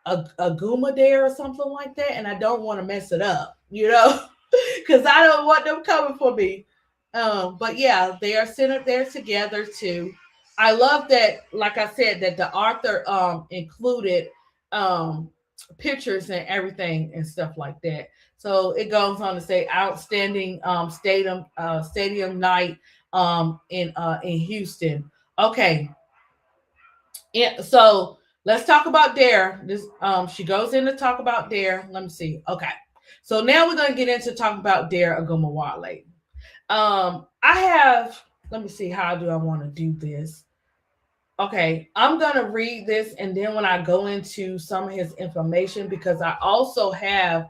a Guma Dare or something like that, and I don't want to mess it up, because I don't want them coming for me. But yeah, they are centered there together too. I love that, like I said, that the author included um pictures and everything and stuff like that. So it goes on to say outstanding stadium night in Houston. Okay. Yeah, so let's talk about Dare. This she goes in to talk about Dare. Let me see. Okay. So now we're gonna get into talking about Dare Agumawale. I have, let me see, how do I want to do this? Okay, I'm gonna read this, and then when I go into some of his information, because I also have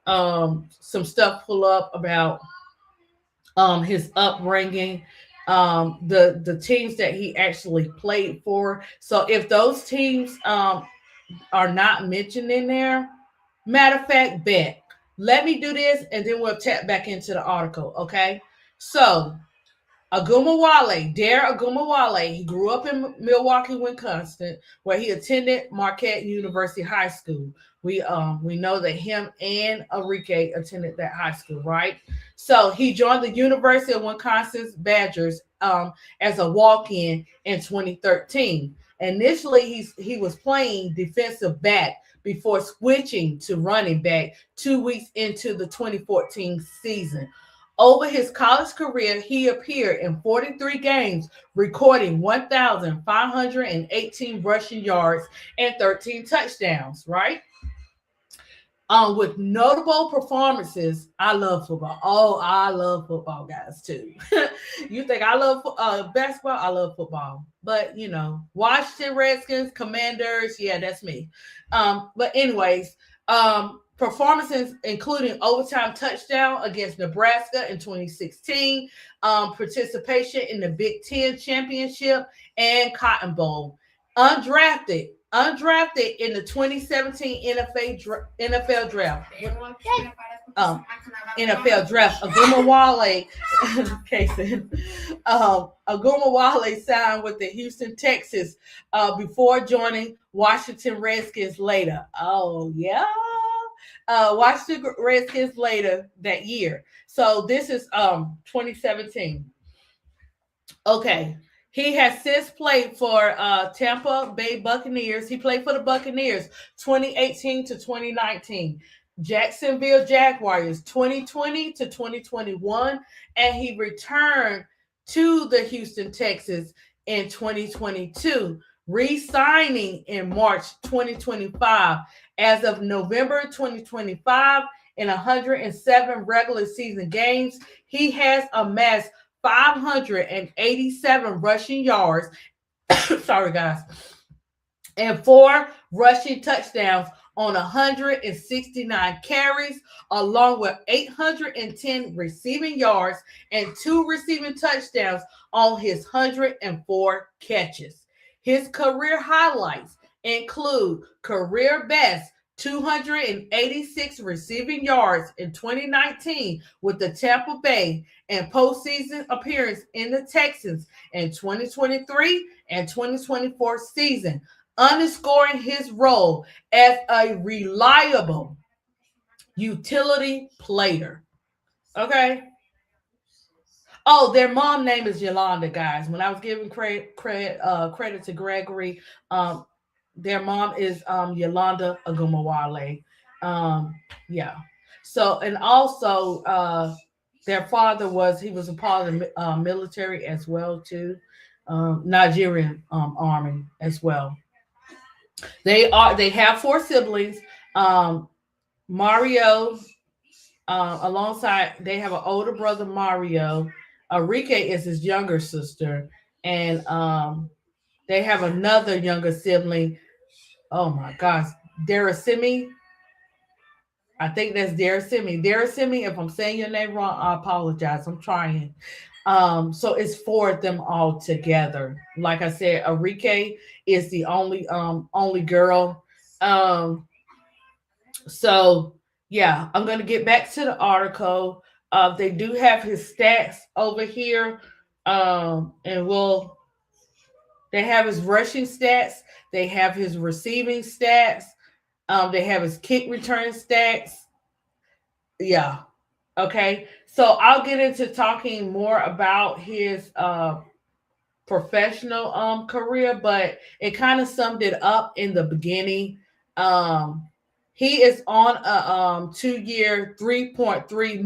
some stuff pull up about his upbringing, the teams that he actually played for. So if those teams are not mentioned in there, matter of fact, bet. Let me do this, and then we'll tap back into the article. Okay, so Agumawale, Dare Agumawale, he grew up in Milwaukee, Wisconsin, where he attended Marquette University High School. We know that him and Arike attended that high school, right? So he joined the University of Wisconsin's Badgers as a walk-in in 2013. Initially, he was playing defensive back before switching to running back 2 weeks into the 2014 season. Over his college career, he appeared in 43 games, recording 1,518 rushing yards and 13 touchdowns, right? With notable performances. I love football. Oh, I love football, guys, too. You think I love basketball? I love football. But, Washington Redskins, Commanders, yeah, that's me. But anyways, performances including overtime touchdown against Nebraska in 2016, participation in the Big Ten Championship and Cotton Bowl. Undrafted in the 2017 NFL draft. NFL draft. Agumawale, Kason. Agumawale signed with the Houston Texans before joining Washington Redskins later. Oh yeah, Washington Redskins later that year. So this is 2017. Okay. He has since played for Tampa Bay Buccaneers. He played for the Buccaneers 2018 to 2019, Jacksonville Jaguars 2020 to 2021, and he returned to the Houston Texans in 2022, re-signing in March 2025. As of November 2025, in 107 regular season games, he has amassed 587 rushing yards. Sorry, guys. And 4 rushing touchdowns on 169 carries, along with 810 receiving yards and 2 receiving touchdowns on his 104 catches. His career highlights include career best 286 receiving yards in 2019 with the Tampa Bay and postseason appearance in the Texans in 2023 and 2024 season, underscoring his role as a reliable utility player. Okay. Oh, their mom name is Yolanda, guys. When I was giving credit to Gregory, their mom is Yolanda Agumawale. Yeah. So, and also their father was a part of the military as well too, Nigerian army as well. They have 4 siblings. Um, Mario, alongside they have an older brother Mario. Arike is his younger sister, and they have another younger sibling. Oh my gosh, Darasimi. I think that's Darasimi. Darasimi, if I'm saying your name wrong, I apologize. I'm trying. So it's 4 of them all together. Like I said, Arike is the only girl. Um, so yeah, I'm gonna get back to the article. They do have his stats over here. And they have his rushing stats, they have his receiving stats, they have his kick return stats. Yeah. Okay. So I'll get into talking more about his professional career, but it kind of summed it up in the beginning. Um, he is on a 2 year, $3.3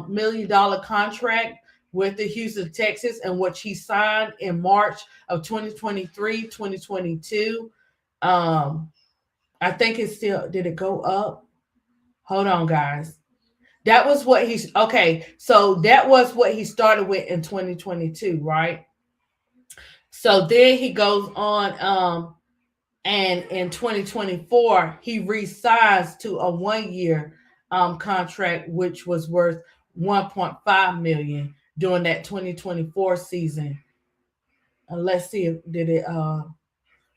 million contract with the Houston Texans, and which he signed in March of 2023, 2022. Um, I think it's still, did it go up? Hold on, guys. That was what he's okay. So that was what he started with in 2022, right? So then he goes on, and in 2024, he resigns to a 1 year contract, which was worth 1.5 million during that 2024 season. Let's see if did it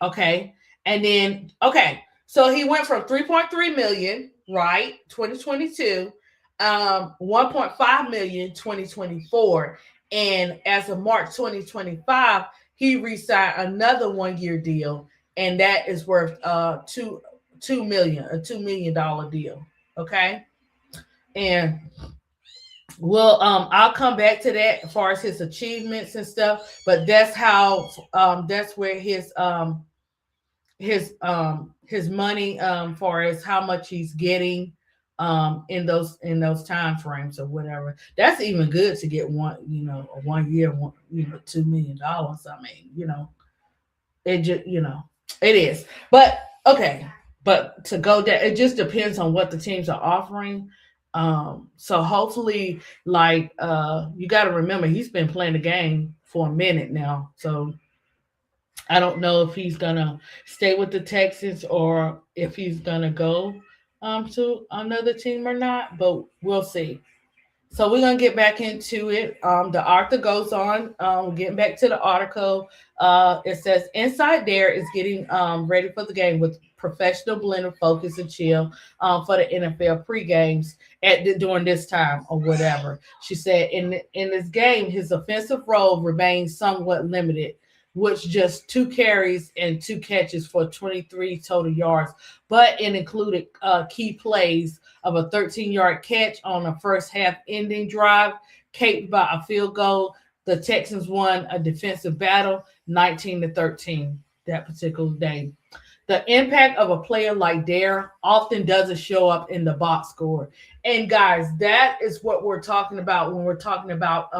okay. And then okay, so he went from 3.3 million, right? 2022, 1.5 million 2024. And as of March 2025, he re-signed another 1 year deal, and that is worth two million, a $2 million deal. Okay. And well, I'll come back to that as far as his achievements and stuff, but that's how that's where his money far as how much he's getting in those time frames or whatever. That's even good to get one, a 1 year, $2 million. I mean, it just, it is. But okay, but to go down, it just depends on what the teams are offering. So hopefully, like, you got to remember he's been playing the game for a minute now, so I don't know if he's gonna stay with the Texans or if he's gonna go to another team or not, but we'll see. So we're gonna get back into it. The author goes on. Getting back to the article, it says Inside There is getting ready for the game with professional blend of focus and chill for the NFL pre-games during this time or whatever. She said in this game, his offensive role remains somewhat limited, which just 2 carries and 2 catches for 23 total yards, but it included key plays of a 13-yard catch on a first half ending drive, capped by a field goal. The Texans won a defensive battle 19-13 that particular day. The impact of a player like Dare often doesn't show up in the box score. And guys, that is what we're talking about when we're talking about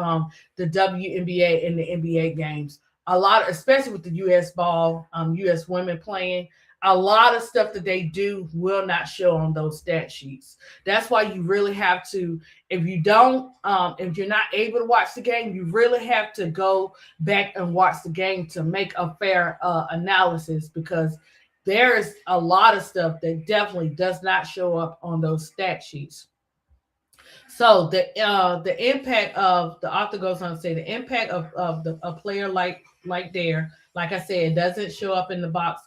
the WNBA and the NBA games. A lot, especially with the U.S. ball, U.S. women playing, a lot of stuff that they do will not show on those stat sheets. That's why you really have to, if you don't, if you're not able to watch the game, you really have to go back and watch the game to make a fair analysis, because there is a lot of stuff that definitely does not show up on those stat sheets. So the impact of the author goes on to say the impact of a player like Dare, like I said, doesn't show up in the box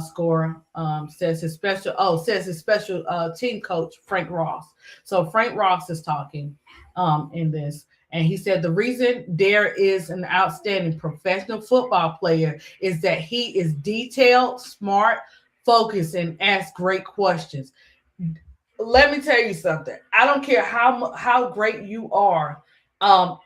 score. Says his special team coach Frank Ross. So Frank Ross is talking in this. And he said the reason Dare is an outstanding professional football player is that he is detailed, smart, focused, and asks great questions. Let me tell you something. I don't care how great you are on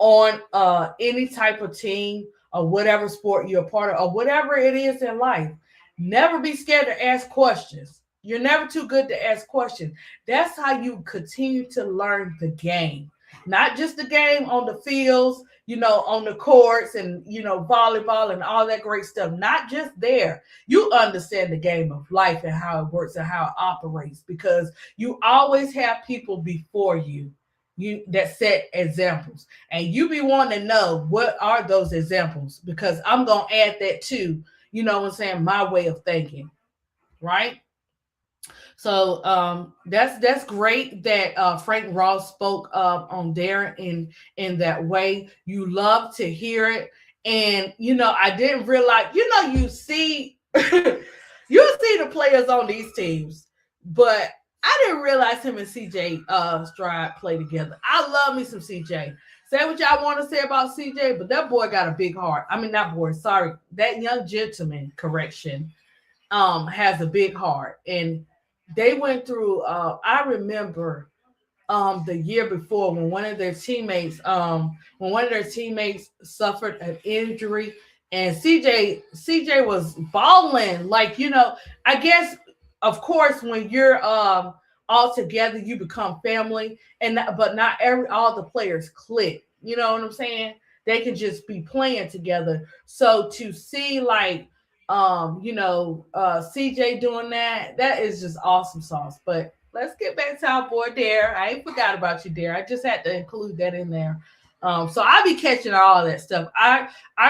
any type of team or whatever sport you're a part of or whatever it is in life. Never be scared to ask questions. You're never too good to ask questions. That's how you continue to learn the game. Not just the game on the fields, on the courts and, volleyball and all that great stuff. Not just there. You understand the game of life and how it works and how it operates, because you always have people before you that set examples, and you be wanting to know what are those examples, because I'm going to add that too, what I'm saying, my way of thinking, right? So that's great that Frank Ross spoke on Darren in that way. You love to hear it, and I didn't realize. You see, you see the players on these teams, but I didn't realize him and CJ Stroud play together. I love me some CJ. Say what y'all want to say about CJ, but that boy got a big heart. I mean, not boy. Sorry, that young gentleman. Correction. Has a big heart, and they went through. I remember the year before when one of their teammates suffered an injury, and CJ was balling, like, I guess, of course, when you're all together, you become family, but not all the players click, you know what I'm saying? They can just be playing together. So to see, like, CJ doing that is just awesome sauce. But let's get back to our boy Dare. I ain't forgot about you, Dare. I just had to include that in there. So I be catching all that stuff. I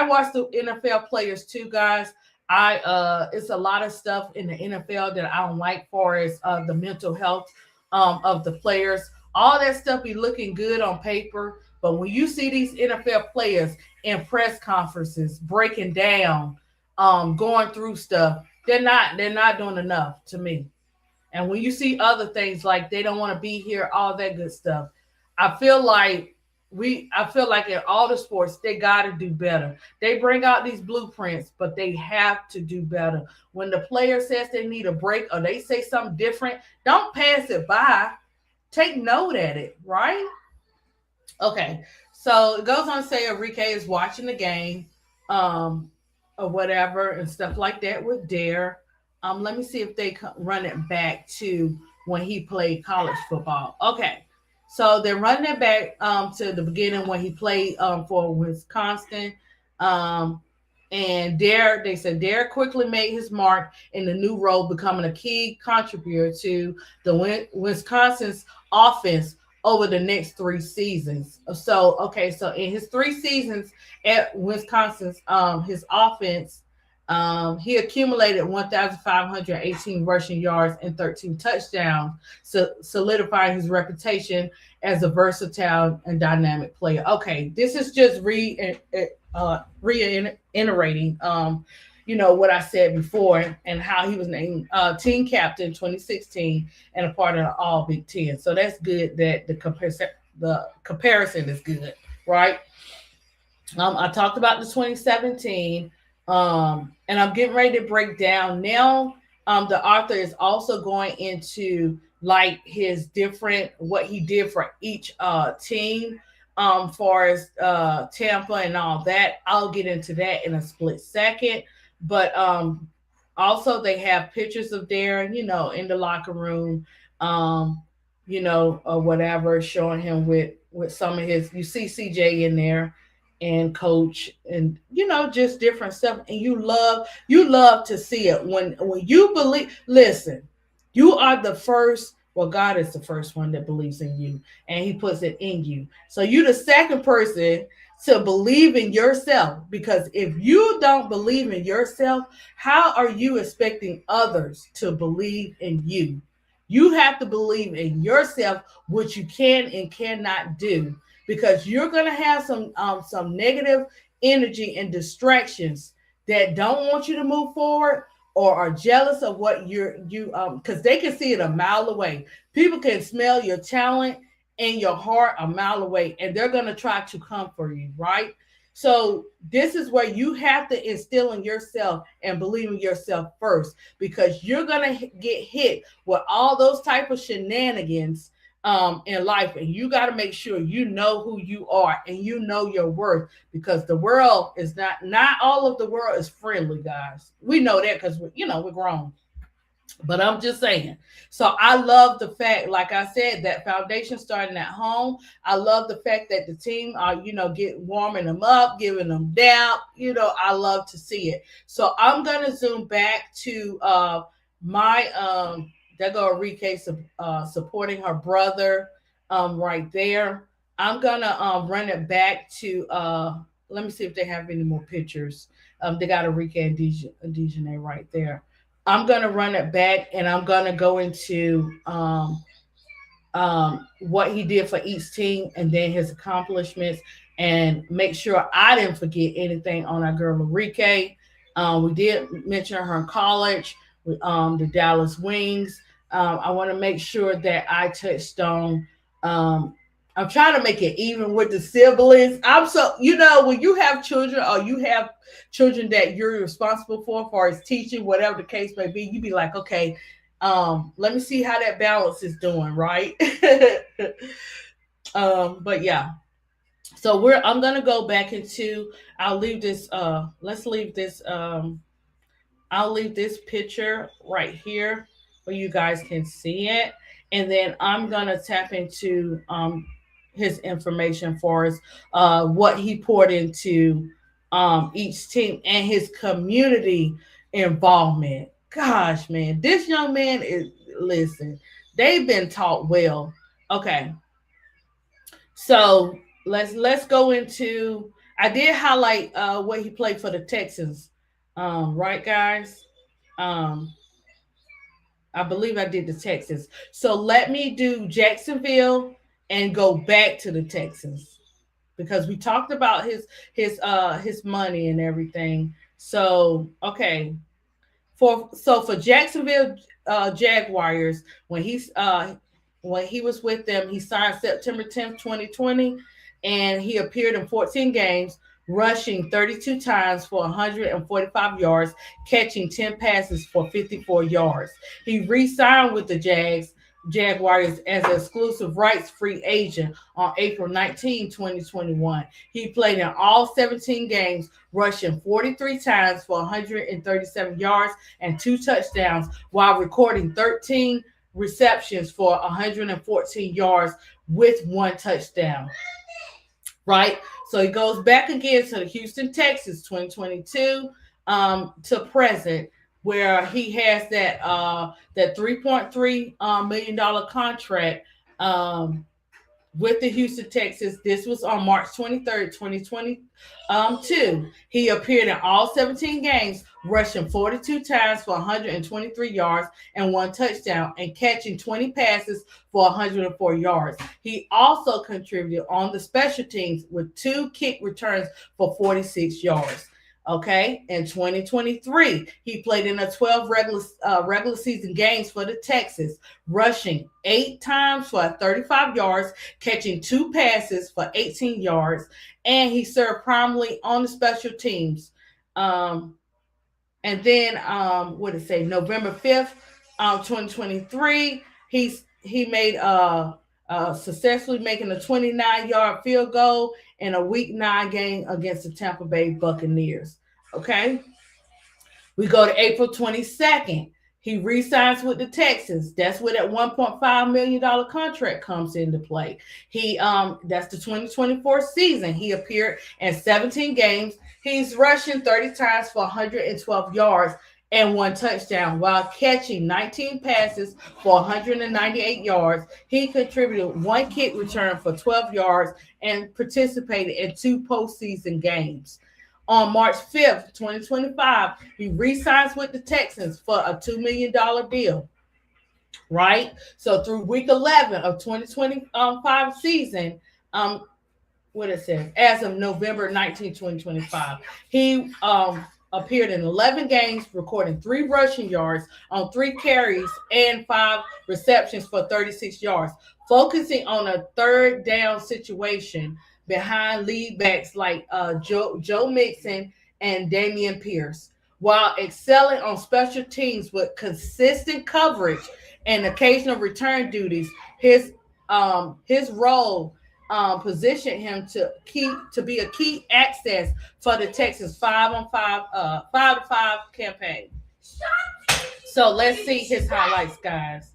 watch the NFL players too, guys. It's a lot of stuff in the NFL that I don't like, for as the mental health of the players. All that stuff be looking good on paper, but when you see these NFL players in press conferences breaking down, going through stuff, they're not doing enough to me. And when you see other things like they don't want to be here, all that good stuff, I feel like I feel like in all the sports they got to do better. They bring out these blueprints, but they have to do better. When the player says they need a break or they say something different, don't pass it by. Take note at it, right? Okay. So it goes on to say Arike is watching the game, um, or whatever, and stuff like that with Dare. Let me see if they run it back to when he played college football. Okay. So they're running it back to the beginning when he played for Wisconsin. Um, and they said Dare quickly made his mark in the new role, becoming a key contributor to the Wisconsin's offense over the next 3 seasons. So, okay, so in his 3 seasons at Wisconsin's, his offense, he accumulated 1,518 rushing yards and 13 touchdowns, so solidifying his reputation as a versatile and dynamic player. Okay, this is just reiterating, what I said before, and how he was named team captain 2016 and a part of the All Big Ten. So that's good that the comparison is good, right? I talked about the 2017, and I'm getting ready to break down now. The author is also going into like his different what he did for each team, far as Tampa and all that. I'll get into that in a split second. But also they have pictures of Darren, in the locker room, or whatever, showing him with some of his. You see CJ in there, and coach, and just different stuff, and you love to see it when you believe. Listen, you are the first. Well, God is the first one that believes in you, and he puts it in you. So you the second person to believe in yourself, because if you don't believe in yourself, how are you expecting others to believe in you? You have to believe in yourself, what you can and cannot do, because you're going to have some negative energy and distractions that don't want you to move forward, or are jealous of what because they can see it a mile away. People can smell your talent and your heart a mile away, and they're going to try to come for you, right? So this is where you have to instill in yourself and believe in yourself first, because you're going to get hit with all those type of shenanigans in life, and you got to make sure you know who you are and you know your worth, because the world is not all of the world is friendly, guys. We know that because we're grown. But I'm just saying. So I love the fact, like I said, that foundation starting at home. I love the fact that the team are, get warming them up, giving them down. I love to see it. So I'm gonna zoom back to my there go Arike supporting her brother right there. I'm gonna run it back to let me see if they have any more pictures. They got Arike and Dejanay right there. I'm gonna run it back, and I'm gonna go into what he did for each team, and then his accomplishments, and make sure I didn't forget anything on our girl Arike. We did mention her in college with the Dallas Wings. I want to make sure that I touched on. I'm trying to make it even with the siblings. I'm so when you have children, or you have children that you're responsible for as teaching, whatever the case may be, you be like, okay, Let me see how that balance is doing, right? But yeah. So I'm gonna go back into I'll leave this let's leave this I'll leave this picture right here where you guys can see it. And then I'm going to tap into his information for us, what he poured into each team and his community involvement. Gosh, man, this young man is, listen, they've been taught well. Okay, so let's go into. I did highlight what he played for the Texans, right, guys? Um, I believe I did the Texans. So let me do Jacksonville and go back to the Texans because we talked about his money and everything. So okay, for Jacksonville Jaguars, when he was with them, he signed September 10th, 2020, and he appeared in 14 games, rushing 32 times for 145 yards, catching 10 passes for 54 yards. He re-signed with the Jaguars as an exclusive rights free agent on April 19, 2021. He played in all 17 games, rushing 43 times for 137 yards and 2 touchdowns while recording 13 receptions for 114 yards with 1 touchdown. Right? So he goes back again to the Houston, Texas, 2022 to present, where he has that $3.3 million contract with the Houston Texans. This was on March 23rd, 2022. He appeared in all 17 games, rushing 42 times for 123 yards and 1 touchdown, and catching 20 passes for 104 yards. He also contributed on the special teams with 2 kick returns for 46 yards. Okay, in 2023, he played in a 12 regular season games for the Texans, rushing 8 times for 35 yards, catching 2 passes for 18 yards, and he served prominently on the special teams. And then what did it say? November 5th, 2023, he made successfully making a 29-yard field goal in a Week 9 game against the Tampa Bay Buccaneers. Okay, we go to April 22nd. He re-signs with the Texans. That's where that $1.5 million contract comes into play. That's the 2024 season. He appeared in 17 games. He's rushing 30 times for 112 yards and 1 touchdown while catching 19 passes for 198 yards. He contributed 1 kick return for 12 yards and participated in 2 postseason games. On March 5th, 2025, he re-signs with the Texans for a $2 million deal. Right? So through week 11 of 2025 season, what it says, as of November 19, 2025, he appeared in 11 games, recording 3 rushing yards on 3 carries and 5 receptions for 36 yards, focusing on a third down situation behind lead backs like Joe Mixon and Damian Pierce, while excelling on special teams with consistent coverage and occasional return duties. His role positioned him to be a key access for the Texans 5-on-5 campaign. So let's see his highlights, guys.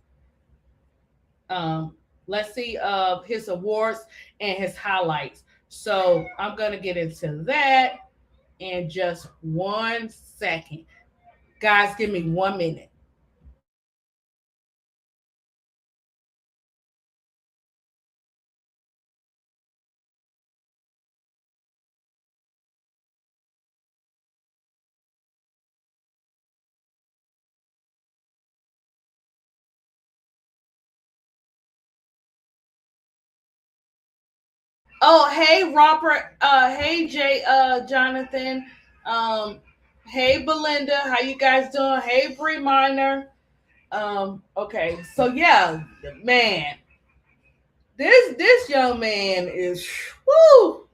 Let's see his awards and his highlights. So I'm gonna get into that in just 1 second. Guys, give me 1 minute. Oh, hey Robert. Hey Jay. Jonathan. Um, hey Belinda. How you guys doing? Hey Bree Minor. Okay. So yeah, man, this young man is woo.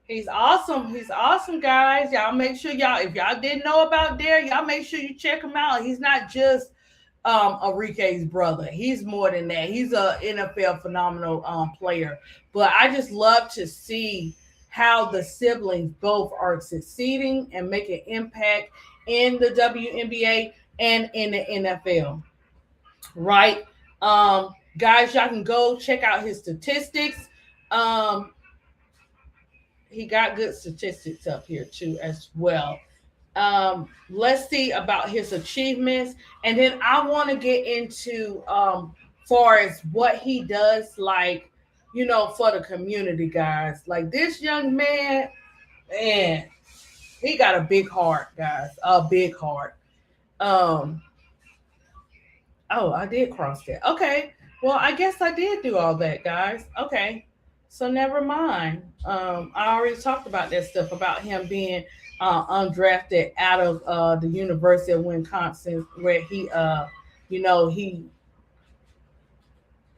He's awesome. He's awesome, guys. Y'all make sure y'all, if y'all didn't know about Dare, y'all make sure you check him out. He's not just Arike's brother. He's more than that. He's a NFL phenomenal player. But I just love to see how the siblings both are succeeding and making impact in the WNBA and in the NFL. Right? Guys, y'all can go check out his statistics. Um, he got good statistics up here too as well. Let's see about his achievements, and then I want to get into far as what he does, like, for the community, guys. Like, this young man, man, he got a big heart, guys, a big heart. Um, Oh, I did cross that. Okay. Well, I guess I did do all that, guys. Okay. So never mind. I already talked about that stuff about him being undrafted out of the University of Wisconsin, where you know, he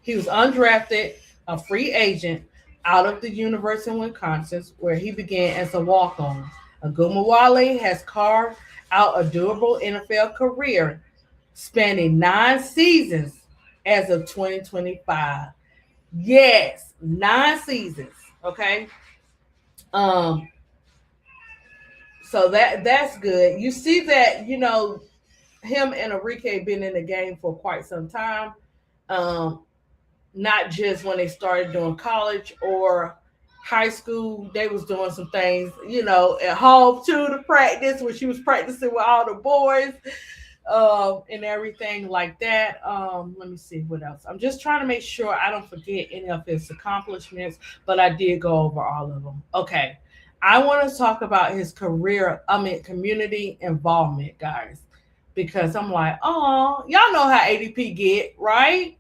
was undrafted, a free agent out of the University of Wisconsin, where he began as a walk-on. Ogunbowale has carved out a durable NFL career spanning 9 seasons as of 2025. Yes, 9 seasons. Okay. Um, so that's good. You see that, him and Arike been in the game for quite some time. Um, Not just when they started doing college or high school. They was doing some things, at home too, to practice, when she was practicing with all the boys, and everything like that. Let me see what else. I'm just trying to make sure I don't forget any of his accomplishments, but I did go over all of them. Okay. I want to talk about his career, community involvement, guys, because I'm like, oh, y'all know how ADP get, right?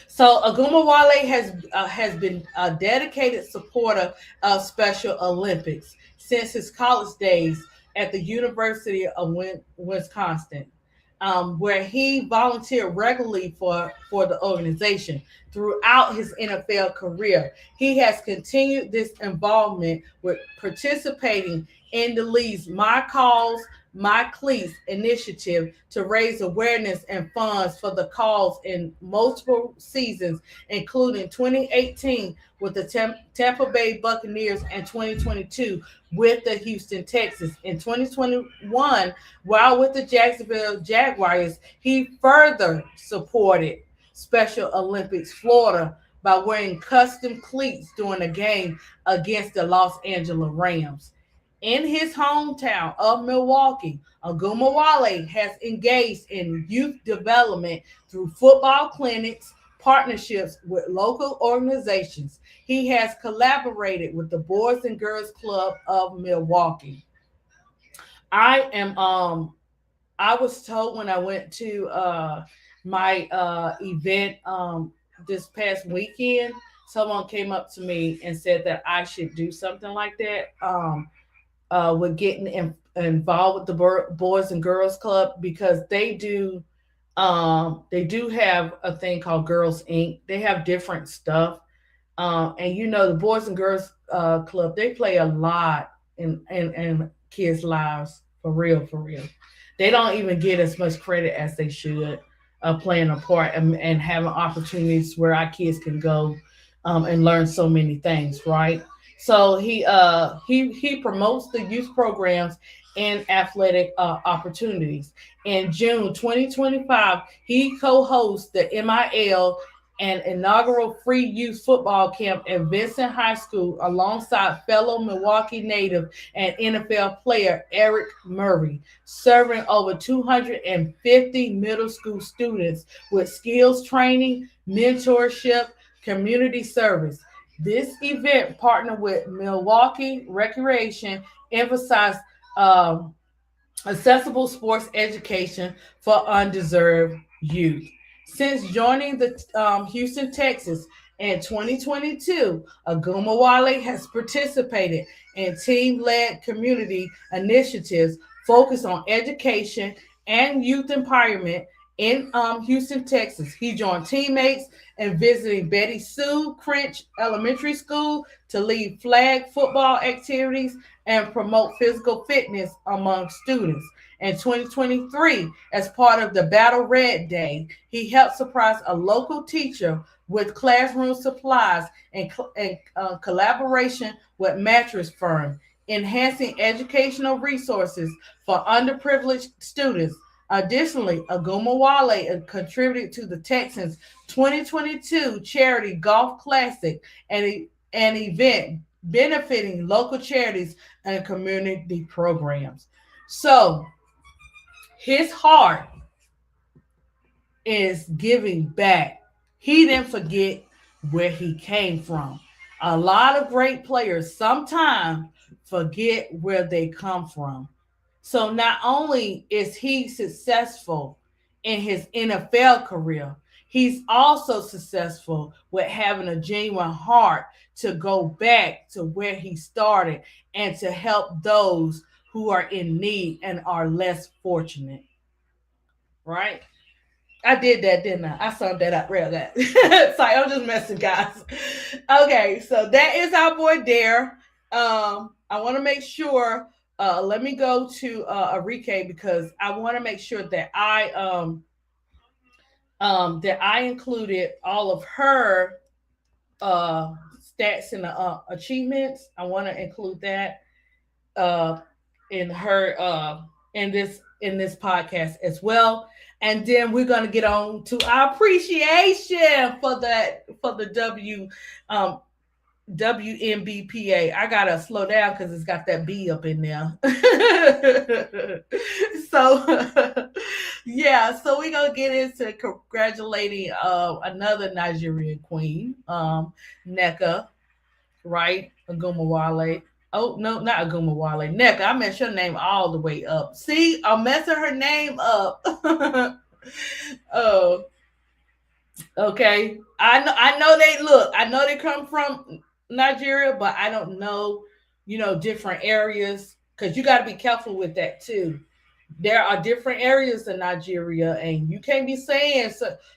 So Agumawale has been a dedicated supporter of Special Olympics since his college days at the University of Wisconsin, where he volunteered regularly for the organization. Throughout his NFL career, he has continued this involvement with participating in the league's My Cause, My Cleats initiative to raise awareness and funds for the cause in multiple seasons, including 2018 with the Tampa Bay Buccaneers and 2022 with the Houston Texans. In 2021, while with the Jacksonville Jaguars, he further supported Special Olympics Florida by wearing custom cleats during a game against the Los Angeles Rams. In his hometown of Milwaukee, Agumawale has engaged in youth development through football clinics, partnerships with local organizations. He has collaborated with the Boys and Girls Club of Milwaukee. I am I was told when I went to my event this past weekend, someone came up to me and said that I should do something like that. With getting involved with the Boys and Girls Club, because they do have a thing called Girls Inc. They have different stuff, and the Boys and Girls Club, they play a lot in kids' lives, for real, for real. They don't even get as much credit as they should, playing a part and having opportunities where our kids can go and learn so many things, right? So he promotes the youth programs and athletic opportunities. In June 2025, he co-hosts the MIL and inaugural free youth football camp at Vincent High School alongside fellow Milwaukee native and NFL player Eric Murray, serving over 250 middle school students with skills training, mentorship, community service. This event partnered with Milwaukee Recreation, emphasized um, accessible sports education for undeserved youth. Since joining the Houston, Texas in 2022, Agumawale has participated in team-led community initiatives focused on education and youth empowerment in Houston, Texas. He joined teammates in visiting Betty Sue Crench Elementary School to lead flag football activities and promote physical fitness among students. In 2023, as part of the Battle Red Day, he helped surprise a local teacher with classroom supplies and collaboration with mattress firm, enhancing educational resources for underprivileged students. Additionally, Ogunbowale contributed to the Texans' 2022 charity golf classic, an event benefiting local charities and community programs. So his heart is giving back. He didn't forget where he came from. A lot of great players sometimes forget where they come from. So not only is he successful in his NFL career, he's also successful with having a genuine heart to go back to where he started and to help those who are in need and are less fortunate. Right? I did that, didn't I? I summed that up real good. Sorry, I'm just messing, guys. Okay, so that is our boy Dare. I want to make sure. Let me go to Arike because I want to make sure that I included all of her stats and achievements. I want to include that uh, in her in this podcast as well. And then we're gonna get on to our appreciation for the um, WMBPA. I gotta slow down because it's got that B up in there. So yeah, so we're gonna get into congratulating another Nigerian queen, Neka, right? Agumawale. Oh no, not Agumawale. Neka. I messed your name all the way up. See, I'm messing her name up. Oh, okay. I know they look. I know they come from Nigeria, but I don't know, different areas because you got to be careful with that too. There are different areas in Nigeria, and you can't be saying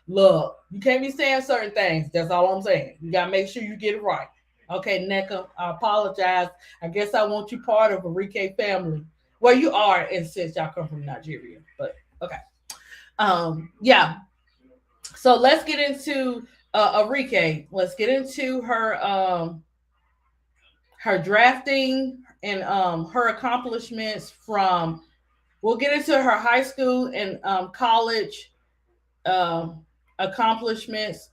look, you can't be saying certain things. That's all I'm saying. You gotta make sure you get it right. Okay, Neka, I apologize. I guess I want you part of a Rike family. Well, you are, and since y'all come from Nigeria, but okay. Yeah. So let's get into Arike. Let's get into her drafting and her accomplishments from. We'll get into her high school and college accomplishments.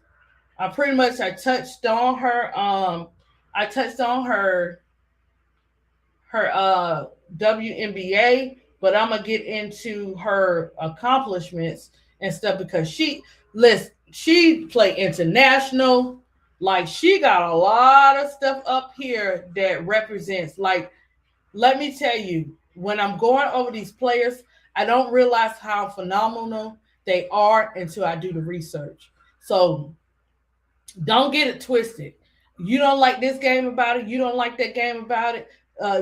I touched on her. I touched on her WNBA, but I'm gonna get into her accomplishments and stuff because she played international. Like she got a lot of stuff up here that represents. Like, let me tell you, when I'm going over these players, I don't realize how phenomenal they are until I do the research. So don't get it twisted. You don't like this game about it. You don't like that game about it.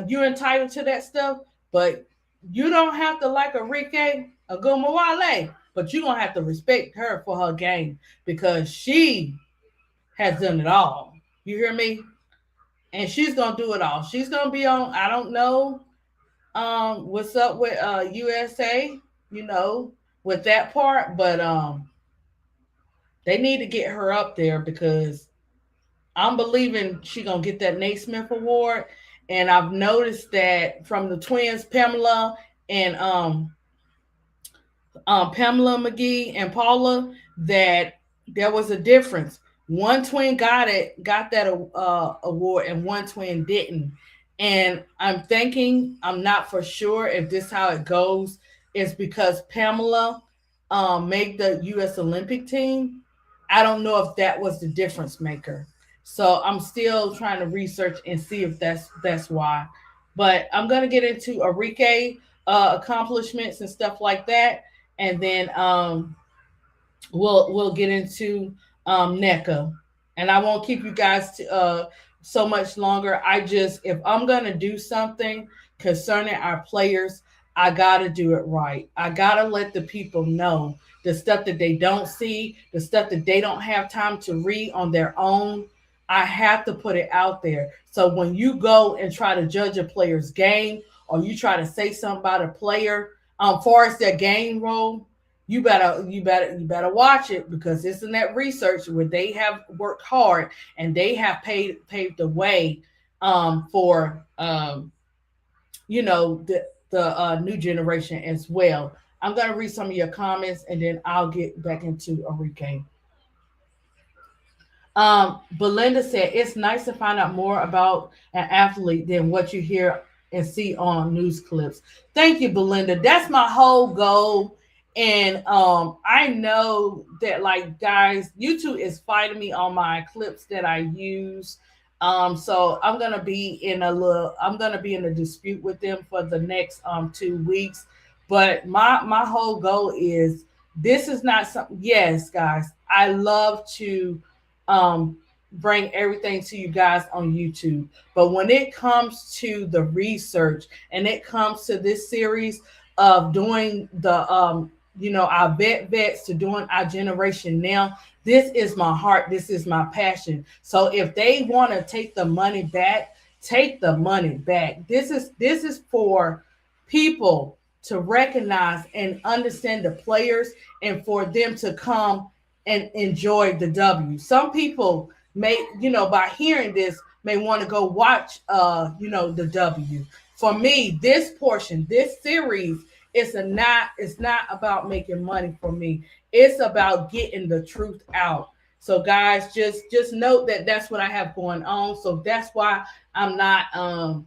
You're entitled to that stuff, but you don't have to like Arike Agumawale, but you're gonna have to respect her for her game because she has done it all. You hear me? And she's gonna do it all. She's gonna be on. I don't know what's up with USA, with that part, but they need to get her up there because I'm believing she gonna get that Naismith Award. And I've noticed that from the twins, Pamela and Pamela McGee and Paula, that there was a difference. One twin got that award, and one twin didn't. And I'm thinking, I'm not for sure if this how it goes, is because Pamela made the U.S. Olympic team. I don't know if that was the difference maker. So I'm still trying to research and see if that's why. But I'm gonna get into Arike accomplishments and stuff like that, and then we'll get into NECA. And I won't keep you guys so much longer. If I'm gonna do something concerning our players, I gotta do it right. I gotta let the people know the stuff that they don't see, the stuff that they don't have time to read on their own. I have to put it out there. So when you go and try to judge a player's game, or you try to say something about a player, far as their game role, you better watch it, because it's in that research where they have worked hard and they have paved the way for the new generation as well. I'm gonna read some of your comments and then I'll get back into Arike. Belinda said it's nice to find out more about an athlete than what you hear and see on news clips. Thank you, Belinda. That's my whole goal. And I know that, like, guys, YouTube is fighting me on my clips that I use. So I'm gonna be in a dispute with them for the next 2 weeks. But my whole goal is, this is not something. Yes, guys, I love to bring everything to you guys on YouTube. But when it comes to the research and it comes to this series of doing our vets to doing our generation now, this is my heart. This is my passion. So if they want to take the money back, take the money back. This is for people to recognize and understand the players, and for them to come and enjoy the W. Some people may, by hearing this, may want to go watch, the W. For me, this series, it's not about making money for me. It's about getting the truth out. So guys, just note that that's what I have going on. So that's why I'm not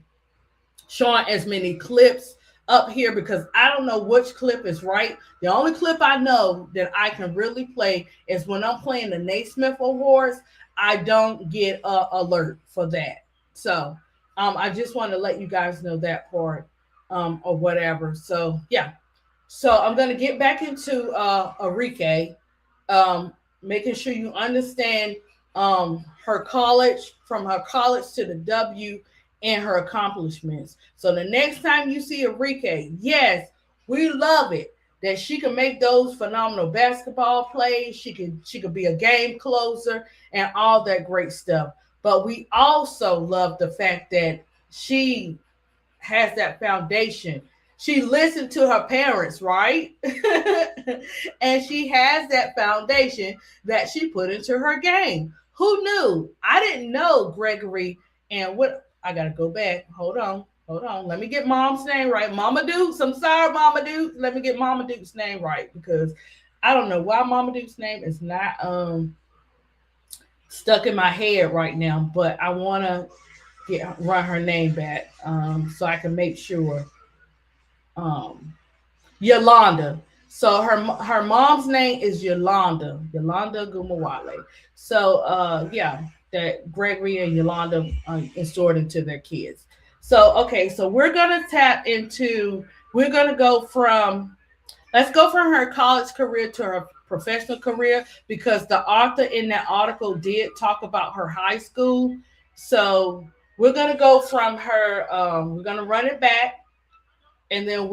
showing as many clips up here, because I don't know which clip is right. The only clip I know that I can really play is when I'm playing the Naismith Awards. I don't get a alert for that. So I just want to let you guys know that part, or whatever. So yeah. So I'm gonna get back into Arike, making sure you understand her college, from her college to the W, and her accomplishments. So the next time you see Arike, yes, we love it that she can make those phenomenal basketball plays. She could be a game closer and all that great stuff. But we also love the fact that she has that foundation. She listened to her parents, right? And she has that foundation that she put into her game. Who knew? I didn't know Gregory and what. I gotta go back. Hold on. Let me get mom's name right. Mama Dukes. I'm sorry, Mama Dukes. Let me get Mama Dukes' name right, because I don't know why Mama Dukes' name is not stuck in my head right now. But I want to run her name back so I can make sure. Yolanda. So her mom's name is Yolanda Ogunbowale. So yeah, that Gregory and Yolanda installed into their kids. So okay, so we're gonna go from, let's go from her college career to her professional career, because the author in that article did talk about her high school. So we're gonna go from her. We're gonna run it back, and then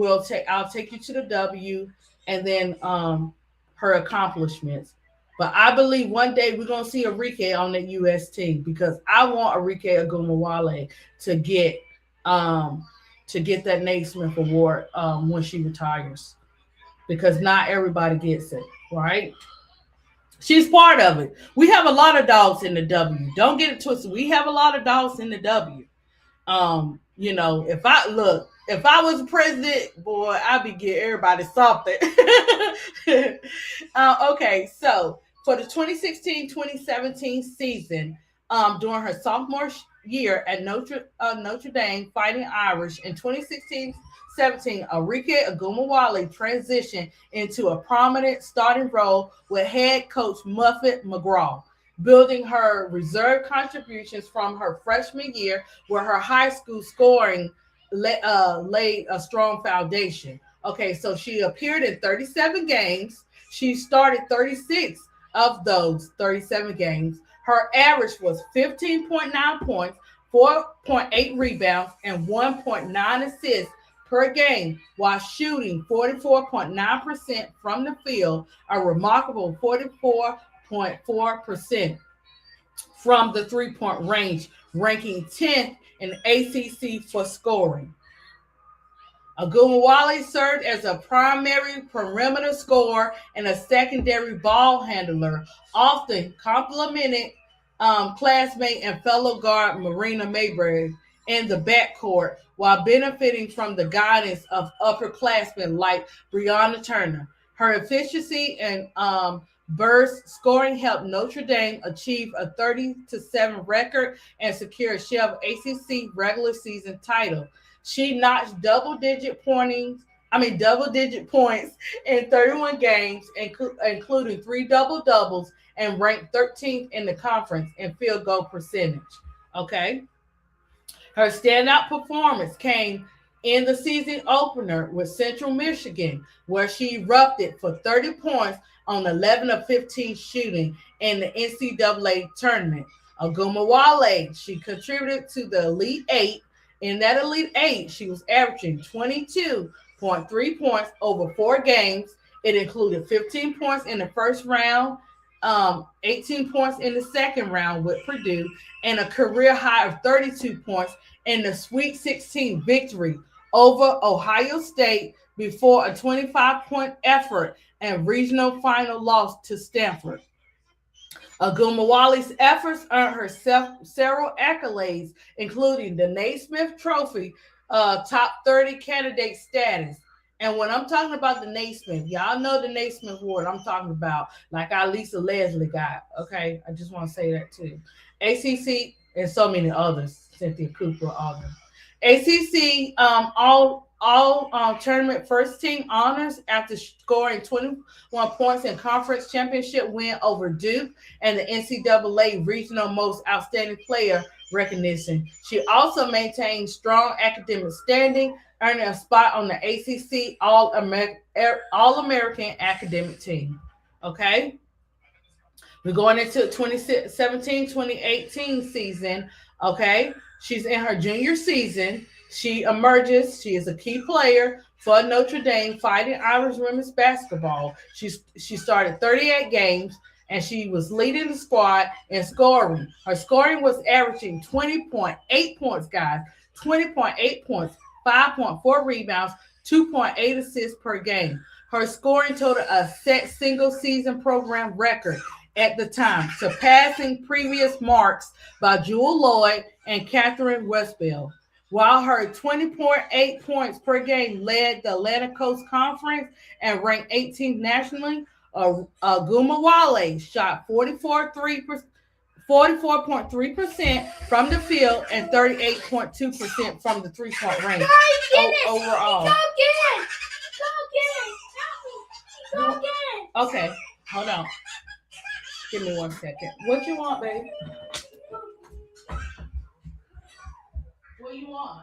I'll take you to the W, and then her accomplishments. But I believe one day we're gonna see Arike on the US team, because I want Arike Ogunbowale to get that Naismith Award when she retires, because not everybody gets it, right? She's part of it. We have a lot of dogs in the W. Don't get it twisted. We have a lot of dogs in the W. If I was president, boy, I'd be getting everybody something. Okay, so for the 2016-2017 season, during her sophomore year at Notre Dame Fighting Irish in 2016-17, Arike Ogunbowale transitioned into a prominent starting role with head coach Muffet McGraw, building her reserve contributions from her freshman year, where her high school scoring laid a strong foundation. Okay, so she appeared in 37 games. She started 36 of those 37 games. Her average was 15.9 points, 4.8 rebounds, and 1.9 assists per game while shooting 44.9% from the field, a remarkable 44.4% from the three-point range, ranking 10th in ACC for scoring. Ogunbowale served as a primary perimeter scorer and a secondary ball handler, often complimenting classmate and fellow guard Marina Mayberry in the backcourt while benefiting from the guidance of upperclassmen like Breonna Turner. Her efficiency and burst scoring helped Notre Dame achieve a 30-7 record and secure a share of ACC regular season title. She notched double-digit points in 31 games, including 3 double-doubles, and ranked 13th in the conference in field goal percentage. Okay. Her standout performance came in the season opener with Central Michigan, where she erupted for 30 points on 11 of 15 shooting in the NCAA tournament. Ogunbowale, she contributed to the Elite Eight. In that Elite Eight, she was averaging 22.3 points over 4 games. It included 15 points in the first round, 18 points in the second round with Purdue, and a career high of 32 points in the Sweet 16 victory over Ohio State before a 25-point effort and regional final loss to Stanford. Ogunbowale's efforts earned her several accolades, including the Naismith Trophy, top 30 candidate status. And when I'm talking about the Naismith, y'all know the Naismith Award I'm talking about, like our Lisa Leslie got. Okay, I just want to say that too. ACC and so many others, Cynthia Cooper, all them. ACC all tournament first team honors after scoring 21 points in conference championship win over Duke and the NCAA regional most outstanding player recognition. She also maintained strong academic standing, earning a spot on the ACC All-American academic team. Okay. We're going into 2017-2018 season. Okay. She's in her junior season. She emerges. She is a key player for Notre Dame Fighting Irish women's basketball. She started 38 games, and she was leading the squad in scoring. Her scoring was averaging 20.8 points, guys. 20.8 points, 5.4 rebounds, 2.8 assists per game. Her scoring total a set single season program record at the time, surpassing previous marks by Jewel Lloyd and Catherine Westbell. While her 20.8 points per game led the Atlantic Coast Conference and ranked 18th nationally, Ogunbowale shot 44.3% from the field and 38.2% from the three-point range overall. Go get it. Okay, hold on. Give me 1 second. What you want, baby? What do you want?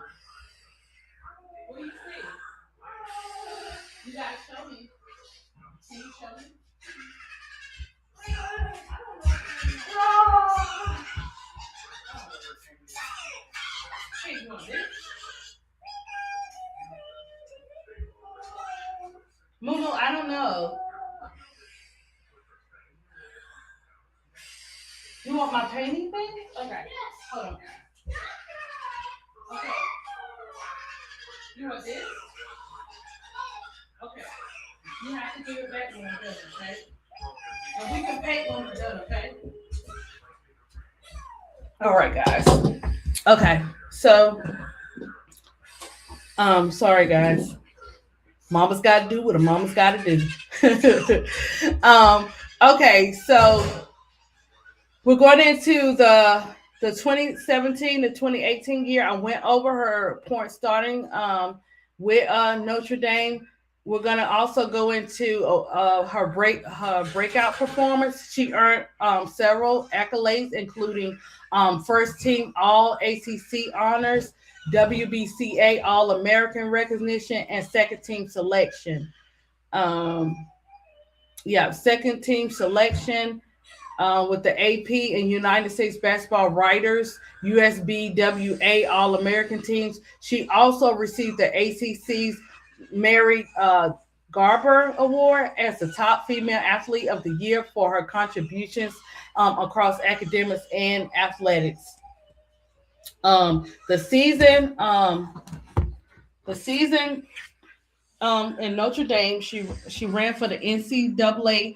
What do you see? You gotta show me. Can you show me? Hey, you want this? Mumu, I don't know. You want my painting thing? Okay. Yes. Hold on. Okay. You want this? Okay. You have to give it back when we're done, okay? And we can paint when we're done, okay? All right, guys. Okay. So, sorry, guys. Mama's got to do what a mama's got to do. Okay, so we're going into the 2017 to 2018 year. I went over her points starting with Notre Dame. We're going to also go into her breakout performance. She earned several accolades, including first team All ACC honors, WBCA All American recognition, and second team selection. Second team selection. with the AP and United States Basketball Writers USBWA All American teams. She also received the ACC's Mary Garber Award as the top female athlete of the year for her contributions across academics and athletics. Um, the season, um, the season in Notre Dame. She ran for the NCAA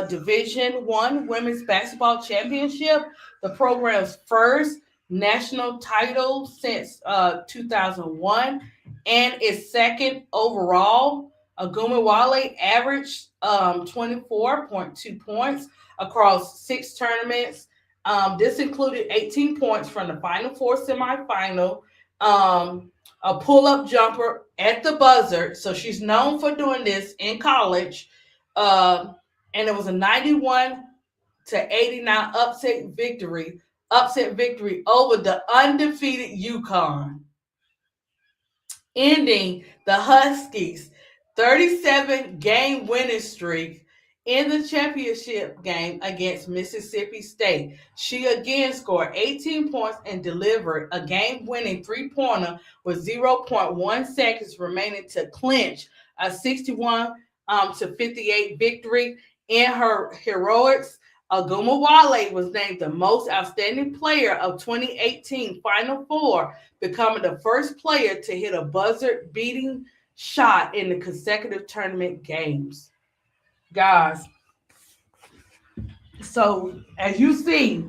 Division One Women's Basketball Championship, the program's first national title since 2001, and its second overall. Ogunbowale averaged 24.2 points across six tournaments. This included 18 points from the Final Four semifinal. A pull-up jumper at the buzzer. So she's known for doing this in college. Uh, and it was a 91-89 upset victory over the undefeated UConn, ending the Huskies' 37 game winning streak in the championship game against Mississippi State. She again scored 18 points and delivered a game winning three-pointer with zero point 0.1 seconds remaining to clinch a 61 to 58 victory. In her heroics, Ogunbowale was named the most outstanding player of 2018 Final Four, becoming the first player to hit a buzzer beating shot in the consecutive tournament games. Guys, so as you see,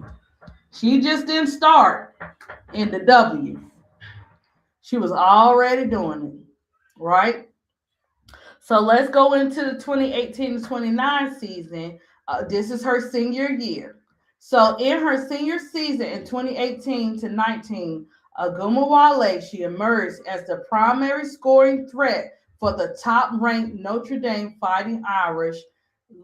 she just didn't start in the W. She was already doing it, right? So let's go into the 2018 to 29 season. This is her senior year. So in her senior season in 2018 to 19, Ogunbowale, she emerged as the primary scoring threat for the top-ranked Notre Dame Fighting Irish,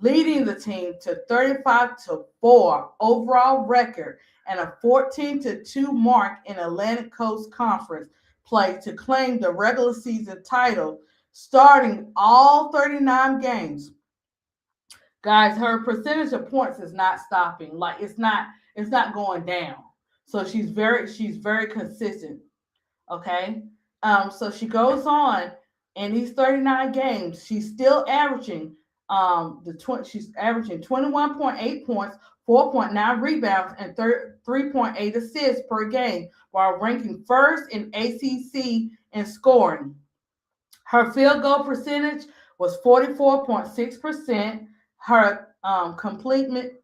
leading the team to 35-4 overall record and a 14-2 mark in Atlantic Coast Conference play to claim the regular season title, starting all 39 games. Guys, her percentage of points is not stopping. Like it's not going down. So she's very consistent. Okay. So she goes on in these 39 games, she's still averaging she's averaging 21.8 points, 4.9 rebounds, and 3.8 assists per game, while ranking first in ACC in scoring. Her field goal percentage was 44.6%. Her completed,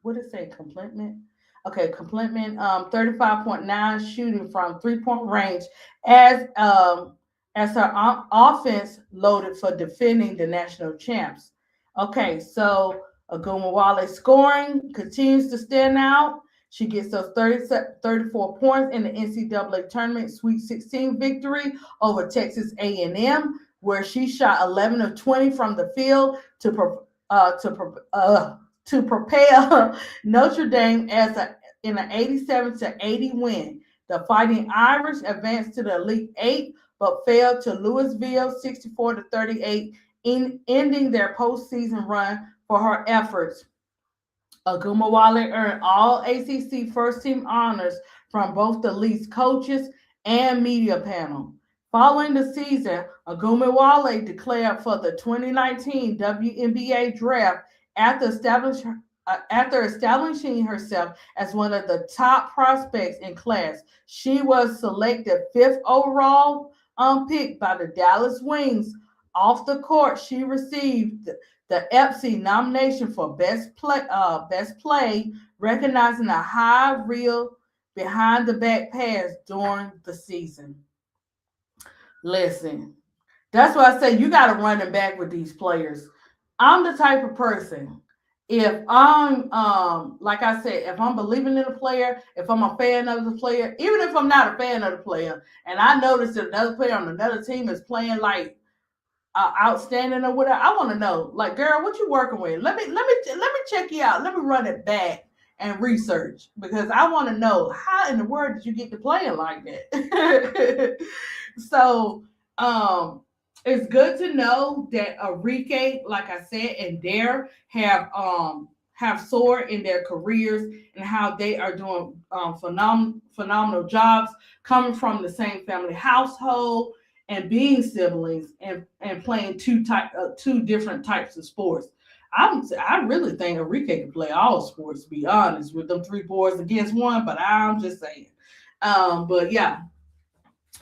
what did it say? Completement? Okay, completement 35.9 shooting from 3-point range as her offense loaded for defending the national champs. Okay, so Ogunbowale scoring continues to stand out. She gets those 34 points in the NCAA tournament Sweet 16 victory over Texas A&M, where she shot 11 of 20 from the field to propel Notre Dame in an 87-80 win. The Fighting Irish advanced to the Elite Eight, but fell to Louisville 64-38, ending their postseason run. For her efforts, Ogunbowale earned all ACC first team honors from both the league's coaches and media panel. Following the season, Ogunbowale declared for the 2019 WNBA draft after establishing herself as one of the top prospects in class. She was selected fifth overall pick by the Dallas Wings. Off the court, she received the EPSI nomination for best play, recognizing a high real behind the back pass during the season. Listen, that's why I say you got to run it back with these players. I'm the type of person, if I'm like I said, if I'm believing in a player, if I'm a fan of the player, even if I'm not a fan of the player, and I notice that another player on another team is playing like outstanding or whatever, I want to know, like, girl, what you working with? Let me check you out. Let me run it back and research, because I want to know how in the world did you get to playing like that. So it's good to know that Arike, like I said, and Dare have soared in their careers and how they are doing phenomenal jobs coming from the same family household and being siblings and playing two different types of sports. I really think Enrique can play all sports. To be honest, with them three boys against one, but I'm just saying. But yeah,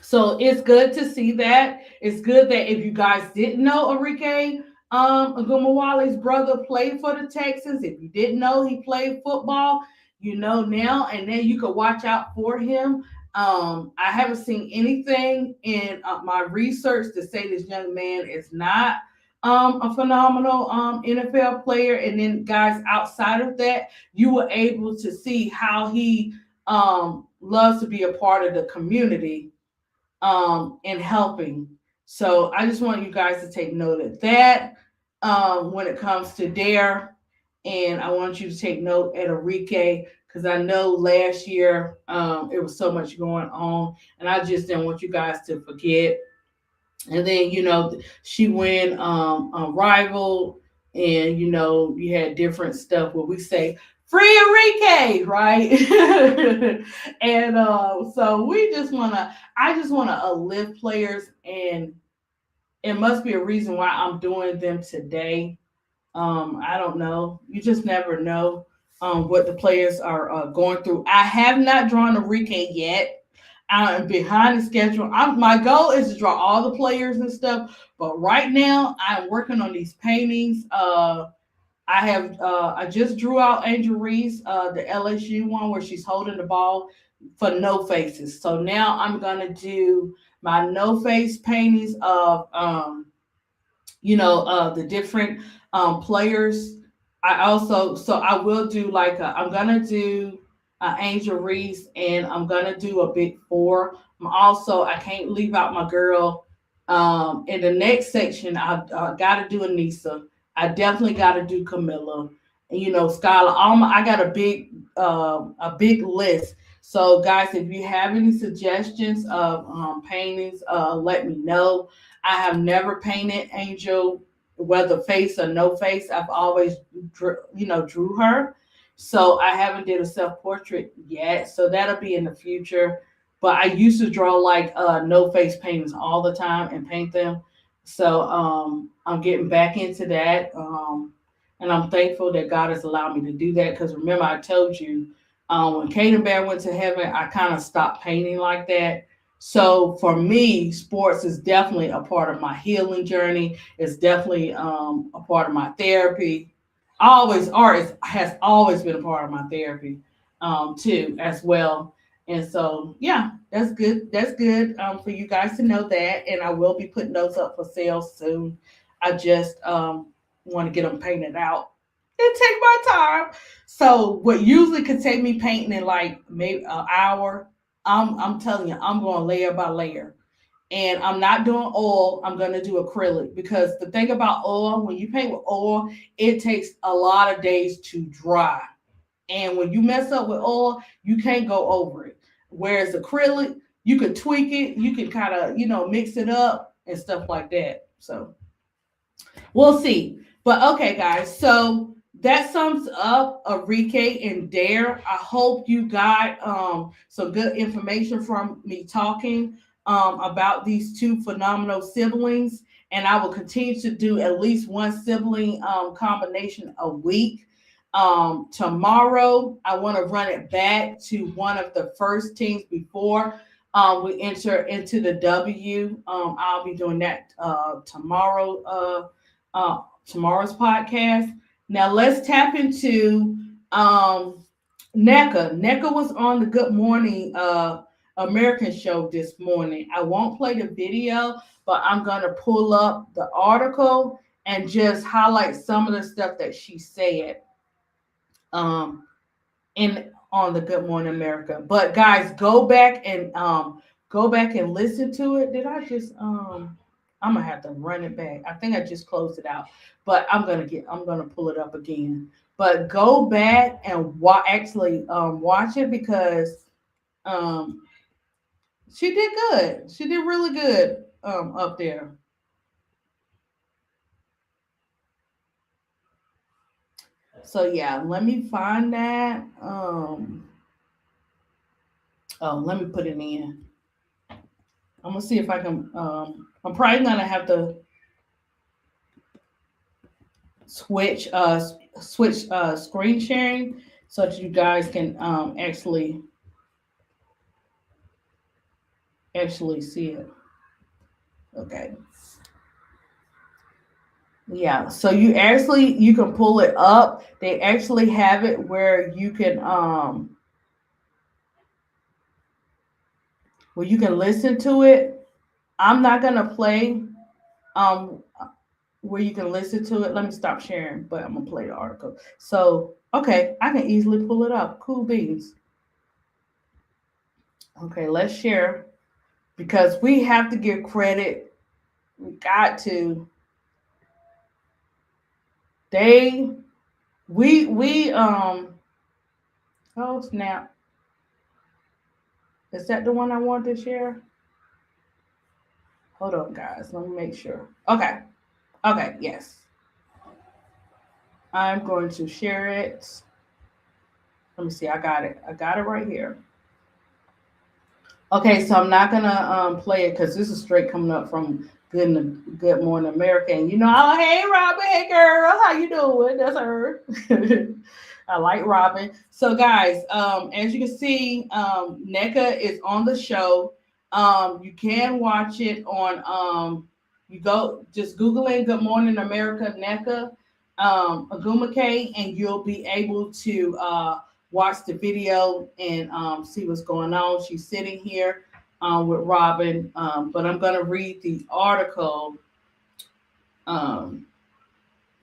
so it's good to see that. It's good that if you guys didn't know Arike Ogunbowale's brother played for the Texans. If you didn't know he played football, you know now, and then you could watch out for him. I haven't seen anything in my research to say this young man is not a phenomenal NFL player. And then, guys, outside of that, you were able to see how he loves to be a part of the community and helping. So I just want you guys to take note of that when it comes to Dare. And I want you to take note at Arike because I know last year it was so much going on. And I just didn't want you guys to forget. And then, she went a rival, and, you had different stuff where we say, Free Enrique, right? And so I just want to uplift players, and it must be a reason why I'm doing them today. I don't know. You just never know what the players are going through. I have not drawn Enrique yet. I'm behind the schedule. My goal is to draw all the players and stuff, but right now I'm working on these paintings. I just drew out Angel Reese, the LSU one where she's holding the ball for no faces. So now I'm gonna do my no face paintings of the different players. I will do I'm gonna do Angel Reese, and I'm gonna do a big four. I can't leave out my girl. In the next section, I gotta do Anissa. I definitely gotta do Camilla. And Skylar. I got a big list. So guys, if you have any suggestions of paintings, let me know. I have never painted Angel, whether face or no face. I've always drew her. So I haven't did a self portrait yet. So that'll be in the future. But I used to draw no face paintings all the time and paint them. So I'm getting back into that. And I'm thankful that God has allowed me to do that. Because remember, I told you when Kate and Bear went to heaven, I kind of stopped painting like that. So for me, sports is definitely a part of my healing journey. It's definitely a part of my therapy. Art has always been a part of my therapy too, as well. And so, yeah, that's good. That's good for you guys to know that. And I will be putting those up for sale soon. I just want to get them painted out. It take my time. So what usually could take me painting in like maybe an hour, I'm telling you, I'm going layer by layer. And I'm not doing oil. I'm going to do acrylic because the thing about oil, when you paint with oil, it takes a lot of days to dry. And when you mess up with oil, you can't go over it. Whereas acrylic, you can tweak it, you can kind of, mix it up and stuff like that. So we'll see. But okay, guys. So that sums up Arike and Dare. I hope you got some good information from me talking about these two phenomenal siblings. And I will continue to do at least one sibling combination a week. Tomorrow, I want to run it back to one of the first teams before we enter into the W. I'll be doing that tomorrow's podcast. Now let's tap into NECA. NECA was on the Good Morning American show this morning. I won't play the video, but I'm going to pull up the article and just highlight some of the stuff that she said in on the Good Morning America. But guys, go back and listen to it. Did I just I'm gonna have to run it back. I think I just closed it out, but I'm gonna pull it up again. But go back and watch it because um she did good. She did really good up there. So yeah, let me find that. Oh, let me put it in. I'm gonna see if I can. I'm probably gonna have to switch screen sharing so that you guys can actually see it. Okay. Yeah. So you can pull it up. They actually have it where you can listen to it. I'm not gonna play um where you can listen to it. Let me stop sharing, but I'm gonna play the article. So okay, I can easily pull it up. Cool beans. Okay, let's share because we have to give credit. We got to. They we oh snap. Is that the one I want to share? Hold on, guys. Let me make sure. Okay. Okay. Yes. I'm going to share it. Let me see. I got it. I got it right here. Okay, so I'm not gonna play it because this is straight coming up from Good Morning America. And oh hey Robin, hey girl, how you doing? That's her. I like Robin. So guys, as you can see, NECA is on the show. You can watch it on you go just Googling Good Morning America NECA Agumake, and you'll be able to watch the video and see what's going on. She's sitting here with Robin, but I'm going to read the article. Um,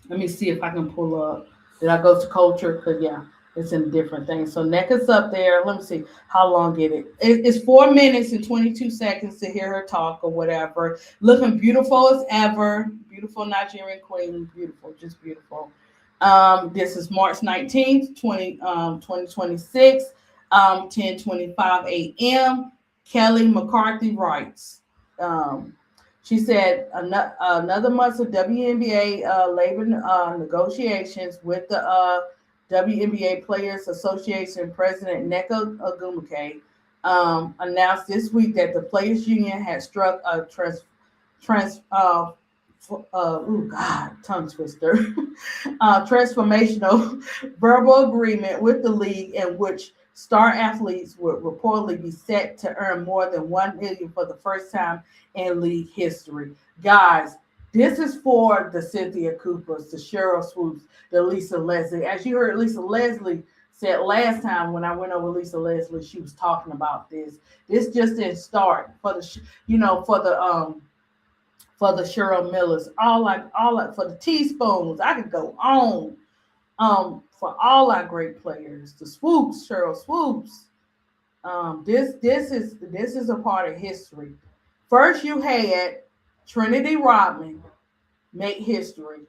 Let me see if I can pull up. Did I go to culture? Because, yeah, it's in different things. So NECA's up there. Let me see how long it's 4 minutes and 22 seconds to hear her talk or whatever. Looking beautiful as ever. Beautiful Nigerian queen. Beautiful, just beautiful. This is March 19th, 2026, 10:25 a.m. Kelly McCarthy writes. She said another month of WNBA labor negotiations with the WNBA Players Association President Nneka Ogumake announced this week that the Players Union had struck a tongue twister, transformational verbal agreement with the league in which star athletes would reportedly be set to earn more than $1 million for the first time in league history. Guys, this is for the Cynthia Coopers, the Cheryl Swoops, the Lisa Leslie. As you heard, Lisa Leslie said last time when I went over Lisa Leslie, she was talking about this. This just didn't start for the, for the Cheryl Millers, all for the teaspoons. I could go on. For all our great players, the Swoops, Cheryl Swoops. This is a part of history. First, you had Trinity Rodman make history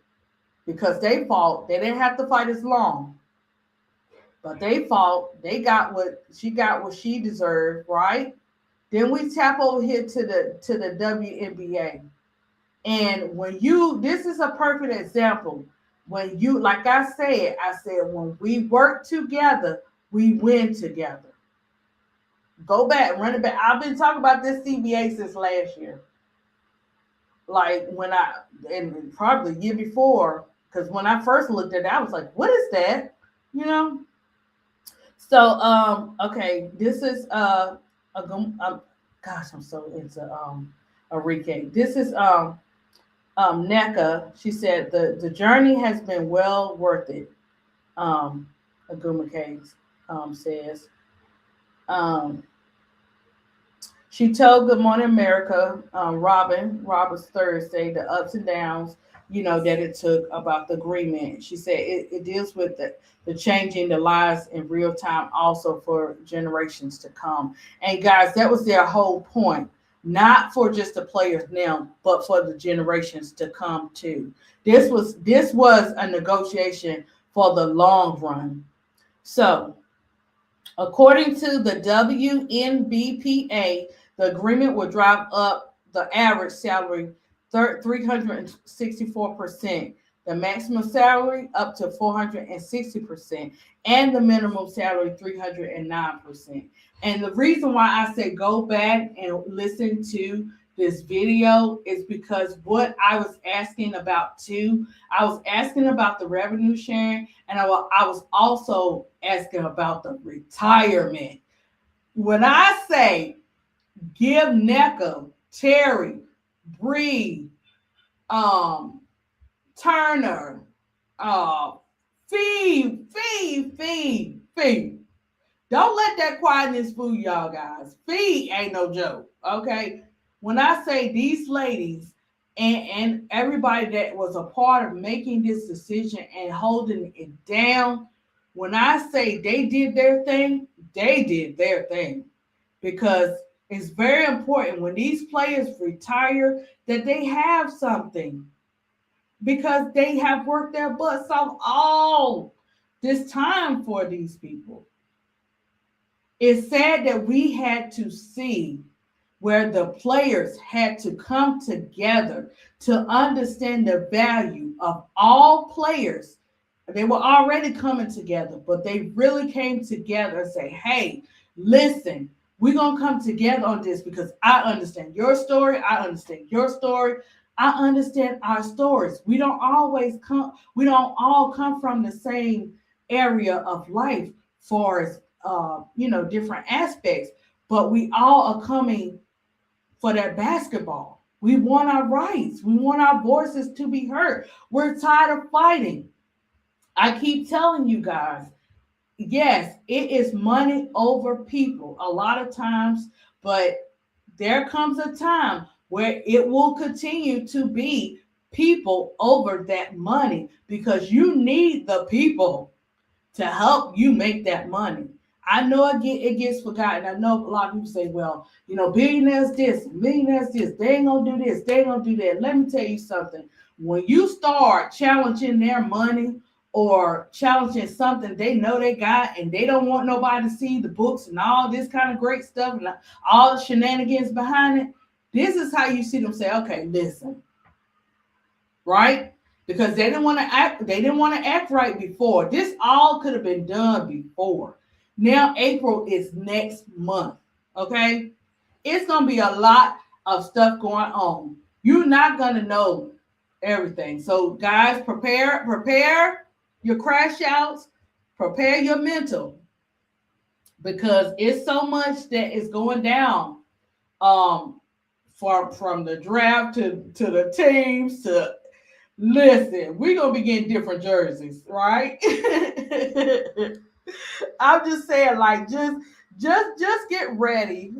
because they fought. They didn't have to fight as long, but they fought. They got what she deserved, right? Then we tap over here to the WNBA. And this is a perfect example. When you, like I said, when we work together, we win together. Go back, run it back. I've been talking about this CBA since last year. Like and probably the year before, because when I first looked at it, I was like, what is that? So, okay, this is gosh, I'm so into Arike. This is NECA. She said the journey has been well worth it. Agumake says. She told Good Morning America, Roberts Thursday, the ups and downs, that it took about the agreement. She said it deals with the changing the lives in real time, also for generations to come. And guys, that was their whole point. Not for just the players now, but for the generations to come too. This was a negotiation for the long run. So, according to the WNBPA, the agreement will drive up the average salary 364%. The maximum salary up to 460%, and the minimum salary 309%. And the reason why I say go back and listen to this video is because what I was asking about too, I was asking about the revenue sharing, and I was also asking about the retirement. When I say give NECA, Terry, Bree, um, Turner, uh, feed. Don't let that quietness fool y'all guys. Feed ain't no joke. Okay. When I say these ladies and everybody that was a part of making this decision and holding it down, when I say they did their thing, they did their thing. Because it's very important when these players retire that they have something, because they have worked their butts off all this time for these people. It's sad that we had to see where the players had to come together to understand the value of all players. They were already coming together, but they really came together and say, hey, listen, we're going to come together on this because I understand your story. I understand your story. I understand our stories. We don't all come from the same area of life for as different aspects, but we all are coming for that basketball. We want our rights. We want our voices to be heard. We're tired of fighting. I keep telling you guys, yes, it is money over people a lot of times, but there comes a time where it will continue to be people over that money, because you need the people to help you make that money. I know it gets forgotten. I know a lot of people say, well, billionaires this, millionaires this, they ain't gonna do this, they ain't gonna do that. Let me tell you something. When you start challenging their money or challenging something they know they got, and they don't want nobody to see the books and all this kind of great stuff and all the shenanigans behind it, this is how you see them say, okay, listen, right? Because they didn't want to act right before. This all could have been done before. Now April is next month. Okay. It's gonna be a lot of stuff going on. You're not gonna know everything. So guys, prepare your crash outs, prepare your mental, because it's so much that is going down. From the draft to the teams to listen, we're gonna be getting different jerseys, right? I'm just saying, like, just get ready.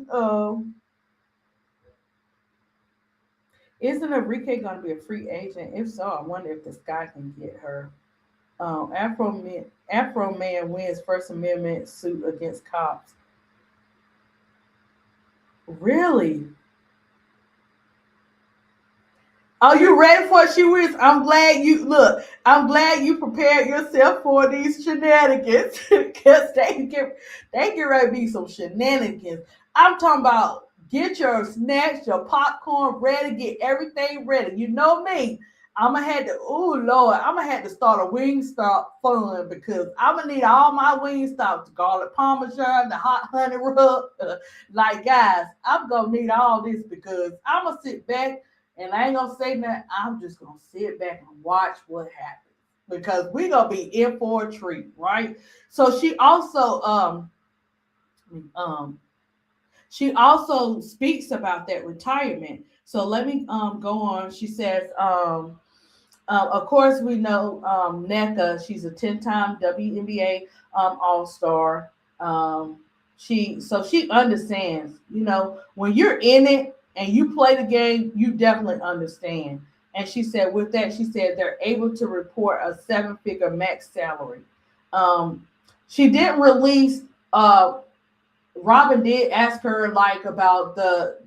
Isn't Arike gonna be a free agent? If so, I wonder if this guy can get her. Afro man wins First Amendment suit against cops. Really? Are you ready for she wins? I'm glad you prepared yourself for these shenanigans because they get ready to be some shenanigans. I'm talking about get your snacks, your popcorn ready, get everything ready. You know me. I'm gonna have to start a Wingstop fund, because I'm gonna need all my Wingstops, the garlic parmesan, the hot honey rub. Like, guys, I'm gonna need all this because I'm gonna sit back and I ain't gonna say nothing. I'm just gonna sit back and watch what happens, because we're gonna be in for a treat, right? So she also speaks about that retirement. So let me go on. She says, of course, we know NECA. She's a 10-time WNBA All-Star. She understands. When you're in it and you play the game, you definitely understand. And she said, with that, she said they're able to report a 7-figure max salary. She didn't release. Robin did ask her like about the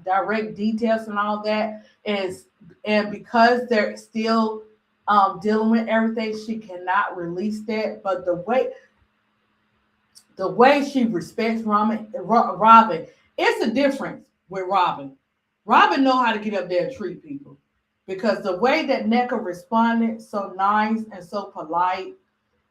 direct details and all that, and because they're still dealing with everything, she cannot release that. But the way she respects Robin, it's a difference with Robin. Robin know how to get up there and treat people. because the way that NECA responded, so nice and so polite,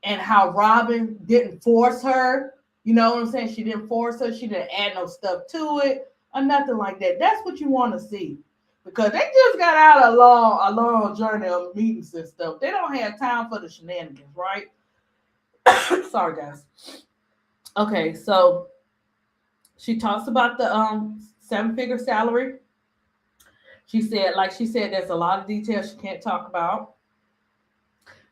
and how Robin didn't force her. You know what I'm saying? She didn't force her. She didn't add no stuff to it or nothing like that. That's what you want to see, because they just got out a long journey of meetings and stuff. They don't have time for the shenanigans, right? Sorry, guys. Okay, so she talks about the seven-figure salary. She said, there's a lot of details she can't talk about.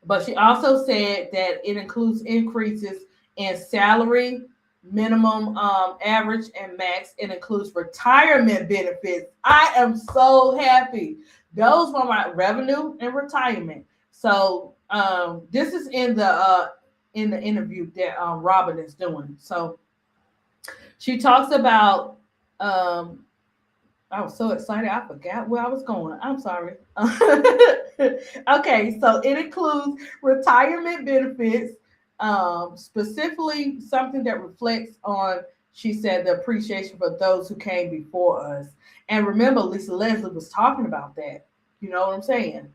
But she also said that it includes increases in salary, minimum, average, and max. It includes retirement benefits. I am so happy. Those were my revenue and retirement. So this is in the interview that Robin is doing. So she talks about I was so excited, I forgot where I was going. I'm sorry. Okay, so it includes retirement benefits, specifically something that reflects on, she said, the appreciation for those who came before us. And remember, Lisa Leslie was talking about that. You know what I'm saying?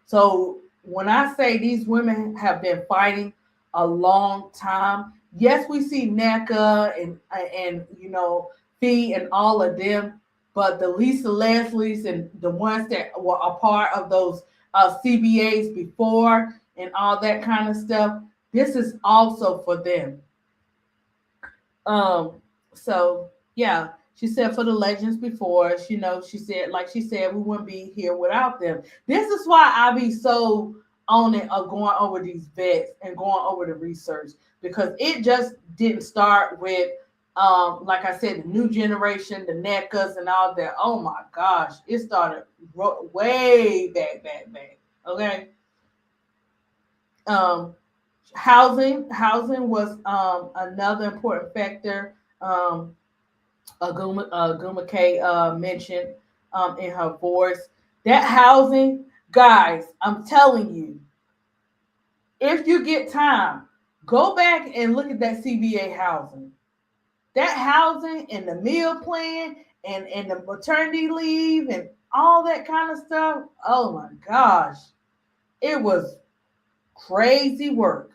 So when I say these women have been fighting a long time, yes, we see NECA and Fee and all of them, but the Lisa Leslies and the ones that were a part of those CBAs before and all that kind of stuff, this is also for them. Um, so yeah, she said for the legends before us, she said, like she said, we wouldn't be here without them. This is why I be so on it of going over these vets and going over the research, because it just didn't start with like I said, the new generation, the NECAs and all that. Oh my gosh, it started way back. Okay. Um, housing was another important factor. Aguma K mentioned in her voice. That housing, guys, I'm telling you, if you get time, go back and look at that CBA housing. That housing and the meal plan and the maternity leave and all that kind of stuff. Oh my gosh, it was crazy work.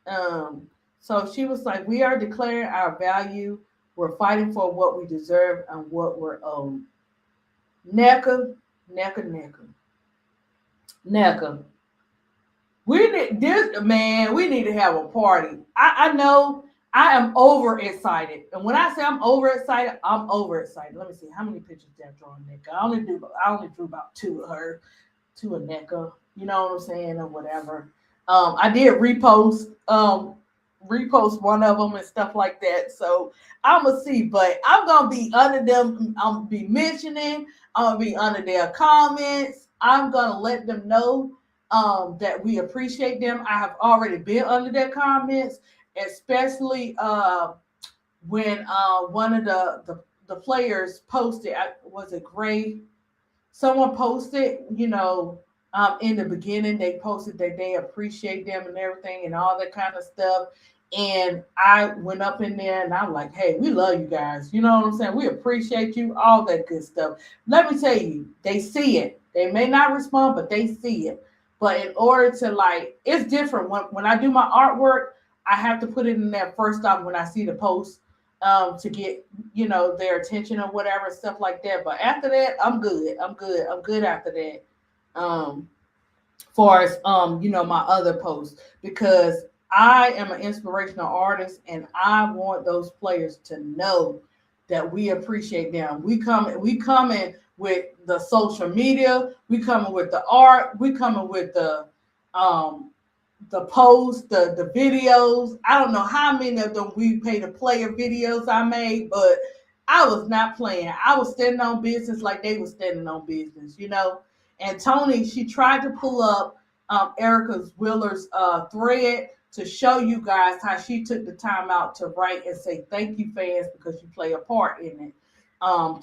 Um, so she was like, "We are declaring our value. We're fighting for what we deserve and what we're owed." NECA, NECA, NECA. We need this, man. We need to have a party. I know I am overexcited, and when I say I'm overexcited, I'm overexcited. Let me see how many pictures did I draw on NECA. I only drew about two of her, two of NECA. You know what I'm saying, or whatever. I did repost one of them and stuff like that. So I'm gonna see, but I'm gonna be under them. I'm gonna be mentioning. I'm gonna be under their comments. I'm gonna let them know that we appreciate them. I have already been under their comments, especially when one of the players posted. Was it Gray? Someone posted, in the beginning, they posted that they appreciate them and everything and all that kind of stuff. And I went up in there and I'm like, hey, we love you guys. You know what I'm saying? We appreciate you, all that good stuff. Let me tell you, they see it. They may not respond, but they see it. But in order to, like, it's different. When I do my artwork, I have to put it in there first off when I see the post, to get, their attention or whatever, stuff like that. But after that, I'm good. I'm good after that. Um, far as my other posts, because I am an inspirational artist and I want those players to know that we appreciate them. We coming with the social media, we coming with the art, we coming with um the posts, the videos. I don't know how many of them we pay to player videos I made, but I was not playing. I was standing on business like they were standing on business. And Tony, she tried to pull up Erica's Willer's thread to show you guys how she took the time out to write and say thank you, fans, because you play a part in it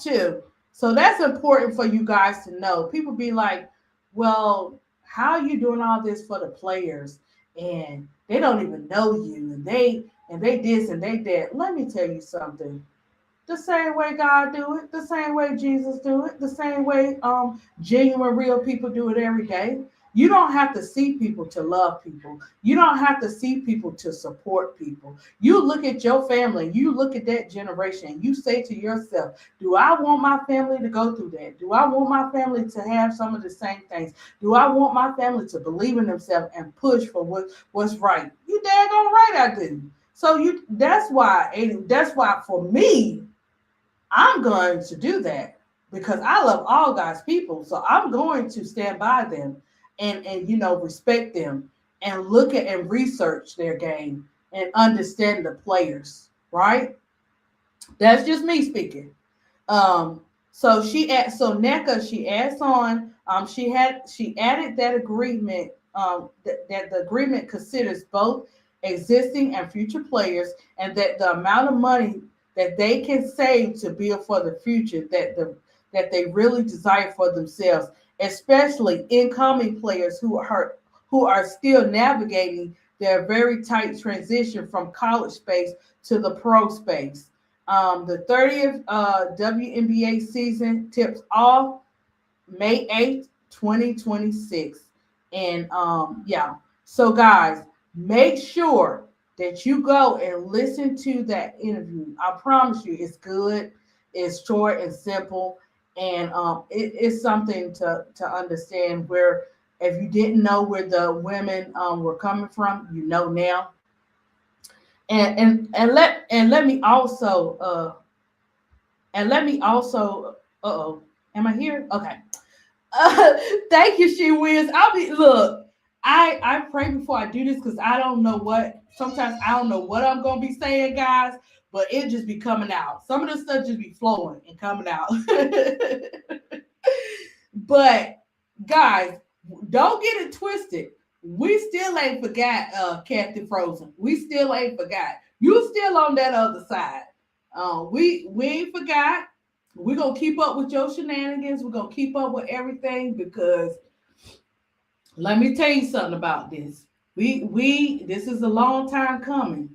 too. So that's important for you guys to know. People be like, well, how are you doing all this for the players? And they don't even know you, and they this and they that. Let me tell you something. the same way God do it, the same way Jesus do it, the same way genuine real people do it every day. You don't have to see people to love people. You don't have to see people to support people. You look at your family, you look at that generation, you say to yourself, do I want my family to go through that? Do I want my family to have some of the same things? Do I want my family to believe in themselves and push for what's right? You daggone right I do. So that's why for me, I'm going to do that because I love all God's people. So I'm going to stand by them and respect them and look at and research their game and understand the players, right? That's just me speaking. So NECA she adds on she added that agreement that the agreement considers both existing and future players and that the amount of money that they can save to build for the future that they really desire for themselves, especially incoming players who are still navigating their very tight transition from college space to the pro space. The 30th WNBA season tips off May 8th, 2026. And yeah, so guys, make sure that you go and listen to that interview. I promise you, it's good, it's short and simple, and it's something to understand where if you didn't know where the women were coming from, you know now. And let me also am I here? Okay. Uh, Thank you, She Wiz. Look. I pray before I do this because I don't know what. Sometimes I don't know what I'm gonna be saying, guys. But it just be coming out. Some of the stuff just be flowing and coming out. But guys, don't get it twisted. We still ain't forgot Captain Frozen. We still ain't forgot. You still on that other side. We ain't forgot. We're gonna keep up with your shenanigans. We're gonna keep up with everything because let me tell you something about this. We this is a long time coming,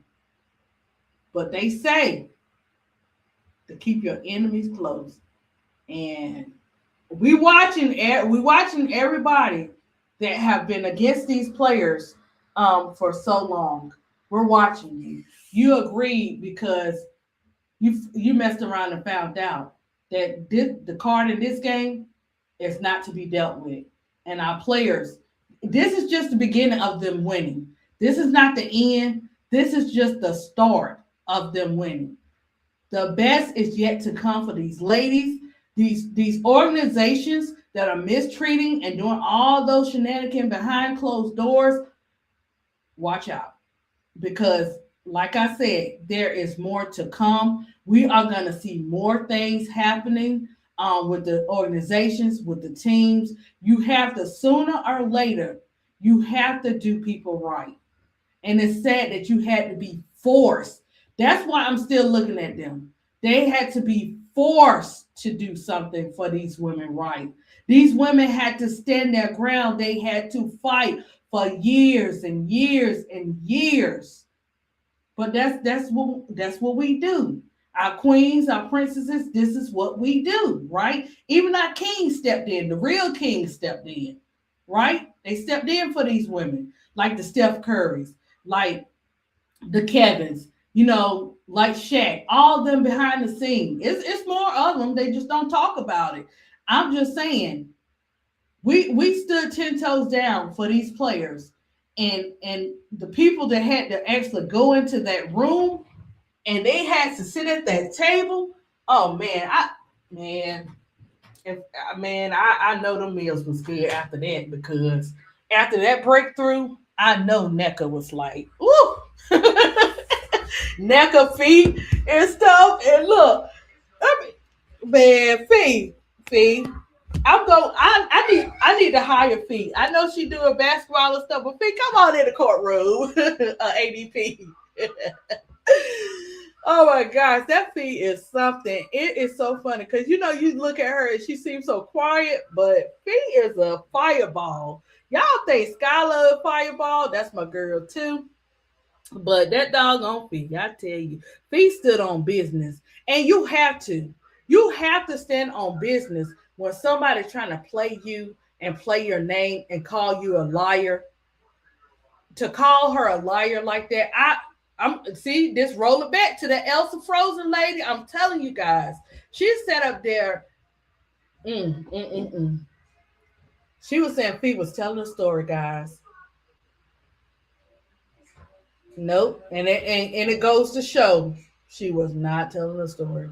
but they say to keep your enemies close. And we watching everybody that have been against these players for so long. We're watching you. You agreed because you messed around and found out that the card in this game is not to be dealt with. And our players, this is just the beginning of them winning. This is not the end. This is just the start of them winning. The best is yet to come for these ladies, these organizations that are mistreating and doing all those shenanigans behind closed doors. Watch out because, like I said, there is more to come. We are going to see more things happening with the organizations, with the teams. You have to, sooner or later, you have to do people right. And it's sad that you had to be forced. That's why I'm still looking at them. They had to be forced to do something for these women right. These women had to stand their ground. They had to fight for years and years and years. But that's what we do. Our queens, our princesses, this is what we do, right? Even our king stepped in, the real king stepped in, right? They stepped in for these women, like the Steph Currys, like the Kevins, like Shaq, all of them behind the scene. It's more of them. They just don't talk about it. I'm just saying, we stood 10 toes down for these players, and the people that had to actually go into that room and they had to sit at that table. Oh man, if I know the meals was good after that because after that breakthrough, I know NECA was like, ooh, NECA feet and stuff. And look, man, Fee, I need to hire Fee. I know she doing basketball and stuff, but Fee, come on in the courtroom, ADP. Oh my gosh, that Fee is something. It is so funny because you look at her and she seems so quiet, but Fee is a fireball. Y'all think Skylar a fireball? That's my girl too. But that doggone Fee, I tell you, Fee stood on business. And you have to. You have to stand on business when somebody's trying to play you and play your name and call you a liar. To call her a liar like that, I'm see this rolling back to the Elsa Frozen lady. I'm telling you guys, she sat up there. Mm, mm, mm, mm. She was saying Fee was telling a story, guys. Nope. And it goes to show she was not telling a story.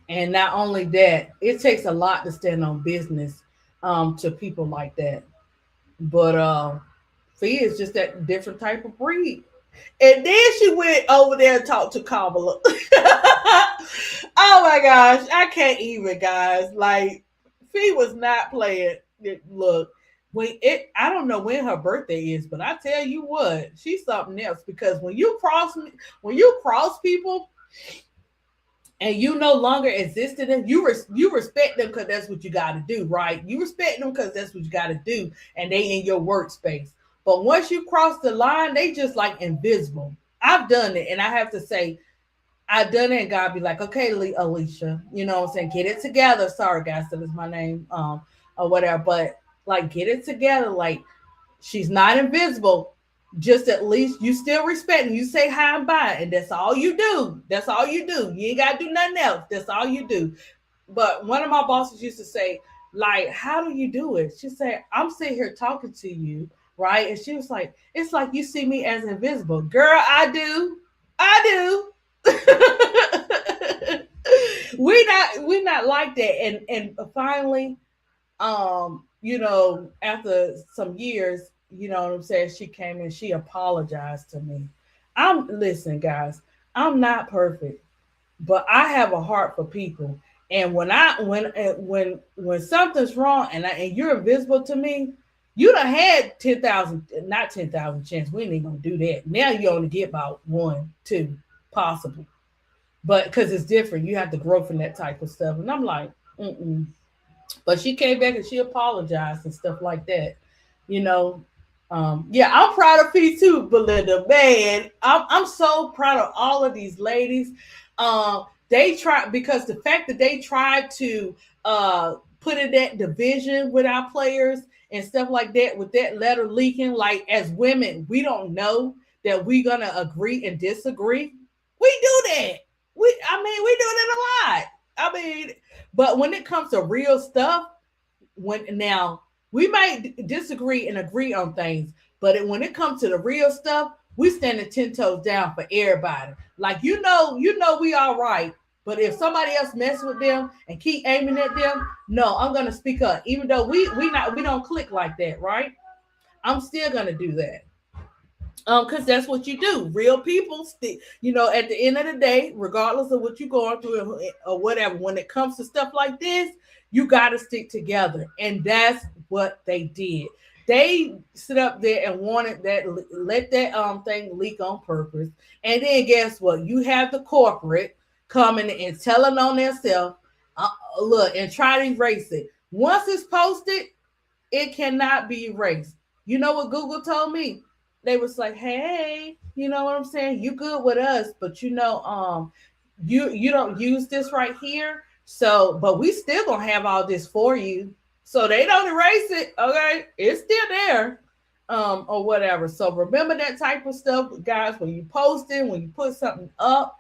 And not only that, it takes a lot to stand on business to people like that. But Fee is just that different type of breed. And then she went over there and talked to Kamala. Oh my gosh, I can't even, guys. Like, Fee was not playing. Look, I don't know when her birthday is, but I tell you what, she's something else. Because when you cross people and you no longer existed in you respect them because that's what you got to do, right? You respect them because that's what you got to do, and they in your workspace. But once you cross the line, they just like invisible. I've done it, and I have to say I done it, and God be like, okay, Alicia, you know what I'm saying, get it together. Sorry guys, that is my name, or whatever, but like, get it together. Like, she's not invisible. Just at least you still respect and you say hi and bye, and that's all you do. That's all you do. You ain't gotta do nothing else. That's all you do. But one of my bosses used to say, like, how do you do it? She said, I'm sitting here talking to you, right? And she was like, it's like you see me as invisible. Girl, I do. I do. We not like that. And finally, after some years, you know what I'm saying, she came and she apologized to me. Listen, guys, I'm not perfect, but I have a heart for people. And when something's wrong and you're invisible to me, you done had 10,000, not 10,000 chance. We ain't even gonna do that. Now you only get about one, two, possible. But because it's different, you have to grow from that type of stuff. And I'm like, mm-mm. But she came back and she apologized and stuff like that. You know, yeah, I'm proud of P too, Belinda. Man, I'm so proud of all of these ladies. They try because the fact that they tried to put in that division with our players and stuff like that, with that letter leaking. Like, as women, we don't know that we're gonna agree and disagree. We do that. We do it a lot. I mean, but when it comes to real stuff, when now we might disagree and agree on things, but when it comes to the real stuff, we standing 10 toes down for everybody. Like, we all right. But if somebody else mess with them and keep aiming at them, no, I'm gonna speak up. Even though we don't click like that, right? I'm still gonna do that. Because that's what you do. Real people, at the end of the day, regardless of what you're going through or whatever, when it comes to stuff like this, you got to stick together, and that's what they did. They sit up there and wanted that, let that thing leak on purpose, and then guess what? You have the corporate coming and telling on themselves, look, and try to erase it. Once it's posted, it cannot be erased. You know what Google told me? They was like, hey, you know what I'm saying? You good with us, but you don't use this right here. So, but we still gonna have all this for you. So they don't erase it. Okay, it's still there. Or whatever. So remember that type of stuff, guys, when you post it, when you put something up,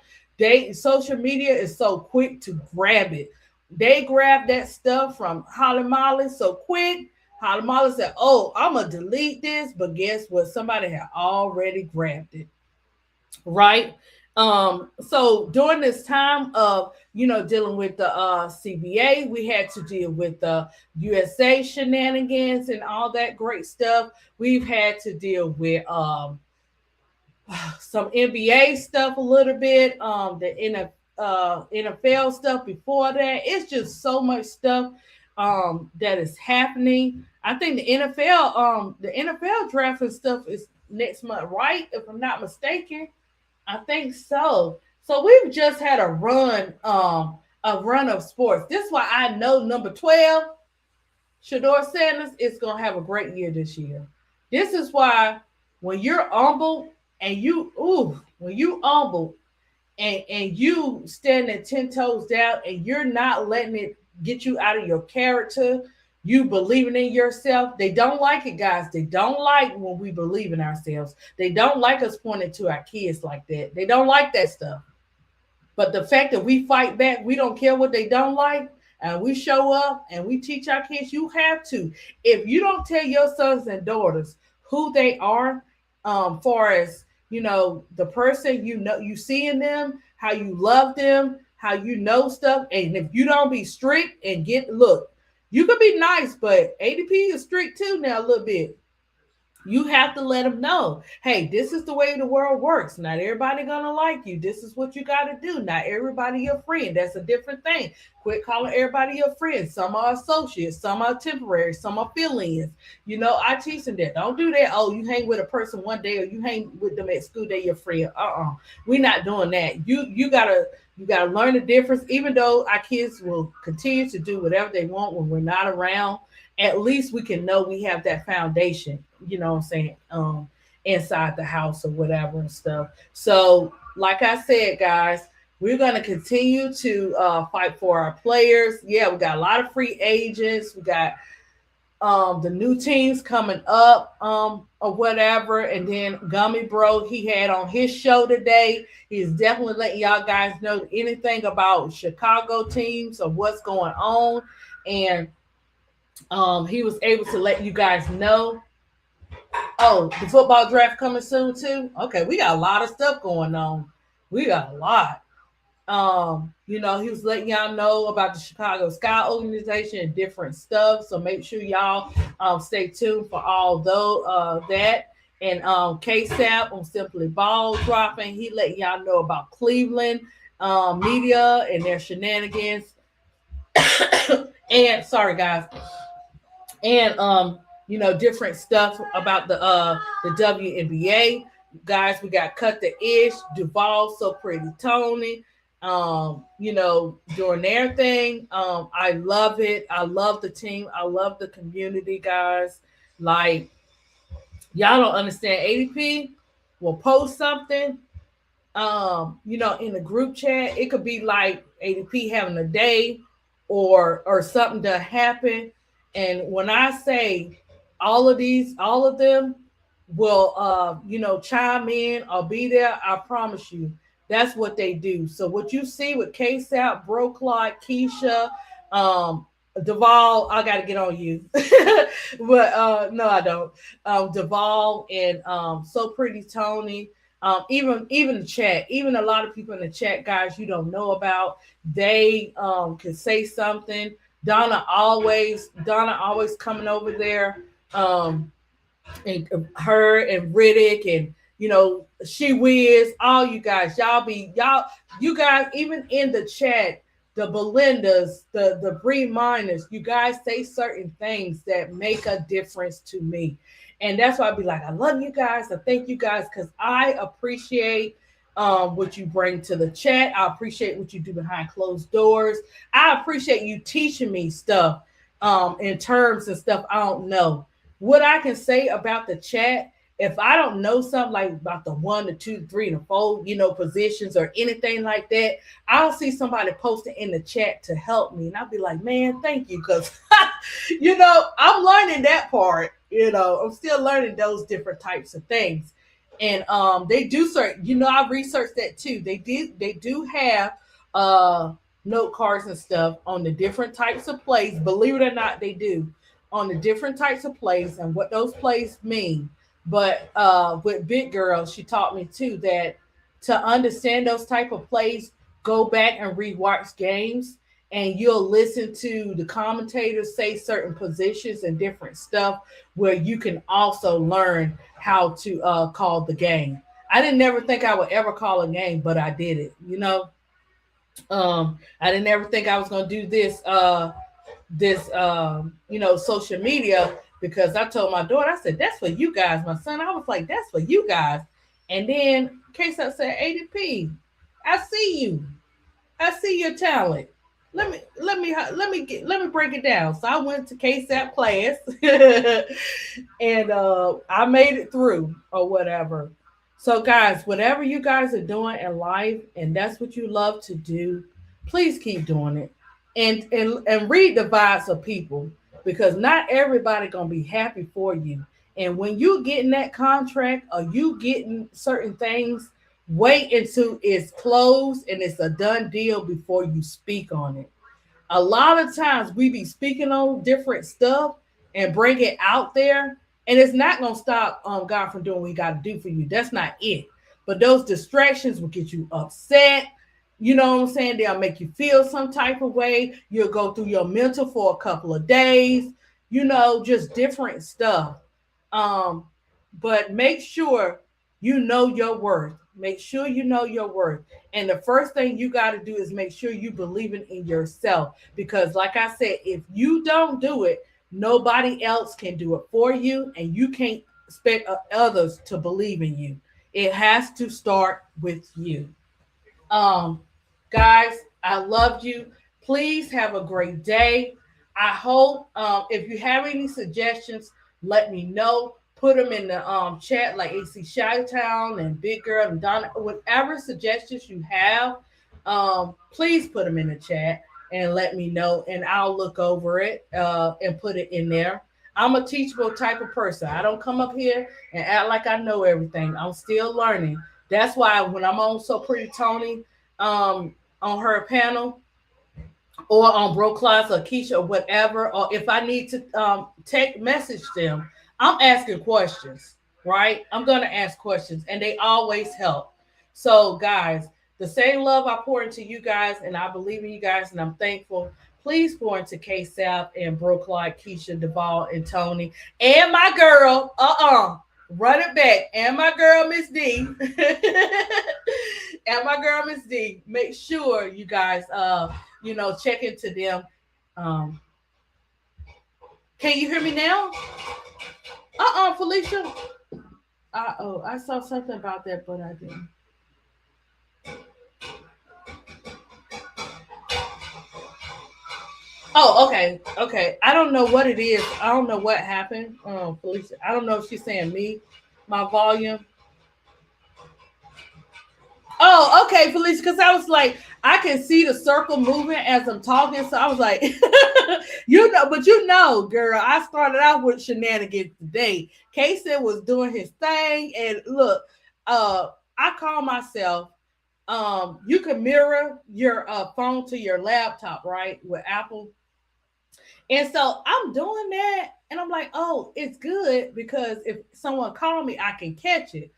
social media is so quick to grab it. They grab that stuff from Holly Molly so quick. Holly Molly said, oh, I'm gonna delete this, but guess what? Somebody had already grabbed it, right? So during this time of dealing with the CBA, we had to deal with the USA shenanigans and all that great stuff. We've had to deal with some NBA stuff a little bit, the NFL stuff before that. It's just so much stuff that is happening. I think the NFL draft and stuff is next month, right? If I'm not mistaken. I think so. So we've just had a run of sports. This is why I know number 12, Shador Sanders, is gonna have a great year this year. This is why when you're humble and when you humble and you standing 10 toes down and you're not letting it get you out of your character, you believing in yourself. They don't like it, guys. They don't like when we believe in ourselves. They don't like us pointing to our kids like that. They don't like that stuff. But the fact that we fight back, we don't care what they don't like, and we show up and we teach our kids, you have to. If you don't tell your sons and daughters who they are, far as the person you see in them, how you love them, how you know stuff, and if you don't be strict and you could be nice, but ADP is strict too now a little bit. You have to let them know, hey, this is the way the world works. Not everybody gonna like you. This is what you got to do. Not everybody your friend. That's a different thing. Quit calling everybody your friend. Some are associates, some are temporary, some are fill-ins. I teach them that. Don't do that. Oh, you hang with a person one day or you hang with them at school, they your friend. We're not doing that. You gotta learn the difference. Even though our kids will continue to do whatever they want when we're not around, at least we can know we have that foundation, what I'm saying, inside the house or whatever and stuff. So, like I said, guys, we're going to continue to fight for our players. Yeah, we got a lot of free agents. We got the new teams coming up or whatever. And then Gummy Bro, he had on his show today. He's definitely letting y'all guys know anything about Chicago teams or what's going on. And he was able to let you guys know. Oh, the football draft coming soon too. Okay, we got a lot of stuff going on. We got a lot. He was letting y'all know about the Chicago Sky organization and different stuff. So make sure y'all stay tuned for all that. And KSAP on Simply Ball dropping. He let y'all know about Cleveland media and their shenanigans. And sorry guys. And different stuff about the WNBA. Guys, we got Cut the Ish, Duval, So Pretty Tony, doing their thing. I love it. I love the team. I love the community, guys. Like, y'all don't understand. ADP will post something, in the group chat. It could be like ADP having a day or something to happen. And when I say all of them will, chime in or be there, I promise you, that's what they do. So what you see with KSAP, Bro Clyde, Keisha, Duval, I got to get on you. But no, I don't. Duval and So Pretty Tony, even the chat, even a lot of people in the chat, guys, you don't know about, they can say something. Donna always coming over there, and her and Riddick and She Wiz, all you guys, you guys, even in the chat, the Belindas, the Bree Miners, you guys say certain things that make a difference to me. And that's why I'd be like, I love you guys. I thank you guys because I appreciate what you bring to the chat. I appreciate what you do behind closed doors. I appreciate you teaching me stuff in terms of stuff I don't know. What I can say about the chat, if I don't know something like about the 1, the 2, 3, and the 4, positions or anything like that, I'll see somebody posting in the chat to help me. And I'll be like, man, thank you. Because, I'm learning that part. I'm still learning those different types of things. And they do certain, I researched that too. They do have note cards and stuff on the different types of plays. Believe it or not, they do on the different types of plays and what those plays mean. But with Big Girl, she taught me too that to understand those type of plays, go back and rewatch games, and you'll listen to the commentators say certain positions and different stuff where you can also learn how to call the game. I didn't never think I would ever call a game, but I did it. I didn't ever think I was going to do this social media, because I told my daughter, I said, that's for you guys. My son, I was like, that's for you guys. And then K-Sub said, ADP, I see you. I see your talent. Let me break it down. So I went to K-Sap class and I made it through or whatever. So, guys, whatever you guys are doing in life, and that's what you love to do, please keep doing it, and read the vibes of people, because not everybody gonna be happy for you. And when you getting that contract or you getting certain things, wait until it's closed and it's a done deal before you speak on it. A lot of times we be speaking on different stuff and bring it out there, and it's not gonna stop God from doing what He got to do for you. That's not it. But those distractions will get you upset. You know what I'm saying? They'll make you feel some type of way. You'll go through your mental for a couple of days. Just different stuff. Um, but make sure you know your worth. Make sure you know your worth. And the first thing you got to do is make sure you believe in yourself. Because, like I said, if you don't do it, nobody else can do it for you. And you can't expect others to believe in you. It has to start with you. Um, Guys, I love you. Please have a great day. I hope if you have any suggestions, let me know. Put them in the chat, like AC Shy Town and Big Girl and Donna. Whatever suggestions you have, please put them in the chat and let me know, and I'll look over it and put it in there. I'm a teachable type of person. I don't come up here and act like I know everything. I'm still learning. That's why when I'm on So Pretty Tony, on her panel, or on Bro Class or Keisha or whatever, or if I need to take message them, I'm asking questions, right? I'm gonna ask questions, and they always help. So, guys, the same love I pour into you guys, and I believe in you guys, and I'm thankful. Please pour into K Sap and Bro Clyde, Keisha, Duvall, and Tony, and my girl, run it back, and my girl Miss D, and my girl Miss D. Make sure you guys, check into them. Um, can you hear me now? Felicia. I saw something about that, but I didn't. Oh, okay, okay. I don't know what it is. I don't know what happened, Felicia. I don't know if she's saying me, my volume. Oh, okay, Felicia, because I was like, I can see the circle moving as I'm talking. So I was like, girl, I started out with shenanigans today. Casey was doing his thing. And look, I call myself, you can mirror your phone to your laptop, right? With Apple. And so I'm doing that. And I'm like, oh, it's good because if someone call me, I can catch it.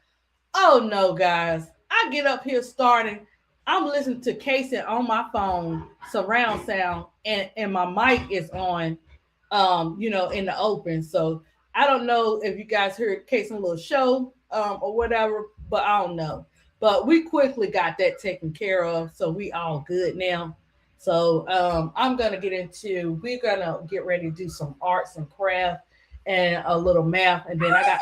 Oh no, guys. I get up here starting. I'm listening to Casey on my phone, surround sound, and my mic is on, in the open. So I don't know if you guys heard Casey's little show or whatever, but I don't know. But we quickly got that taken care of, so we all good now. So we're gonna get ready to do some arts and craft and a little math, and then I got.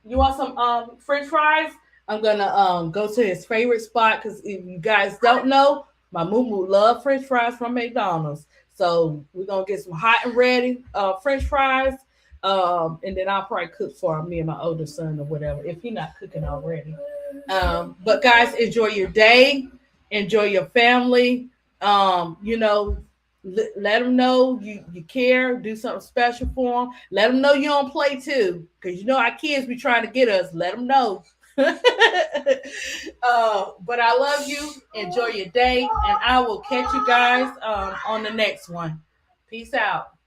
You want some French fries? I'm gonna go to his favorite spot because if you guys don't know, my moo love French fries from McDonald's. So we're gonna get some hot and ready French fries, and then I'll probably cook for me and my older son or whatever if he's not cooking already. But guys, enjoy your day, enjoy your family. Let them know you care. Do something special for them. Let them know you don't play too, because our kids be trying to get us. Let them know. But I love you. Enjoy your day, and I will catch you guys on the next one. Peace out.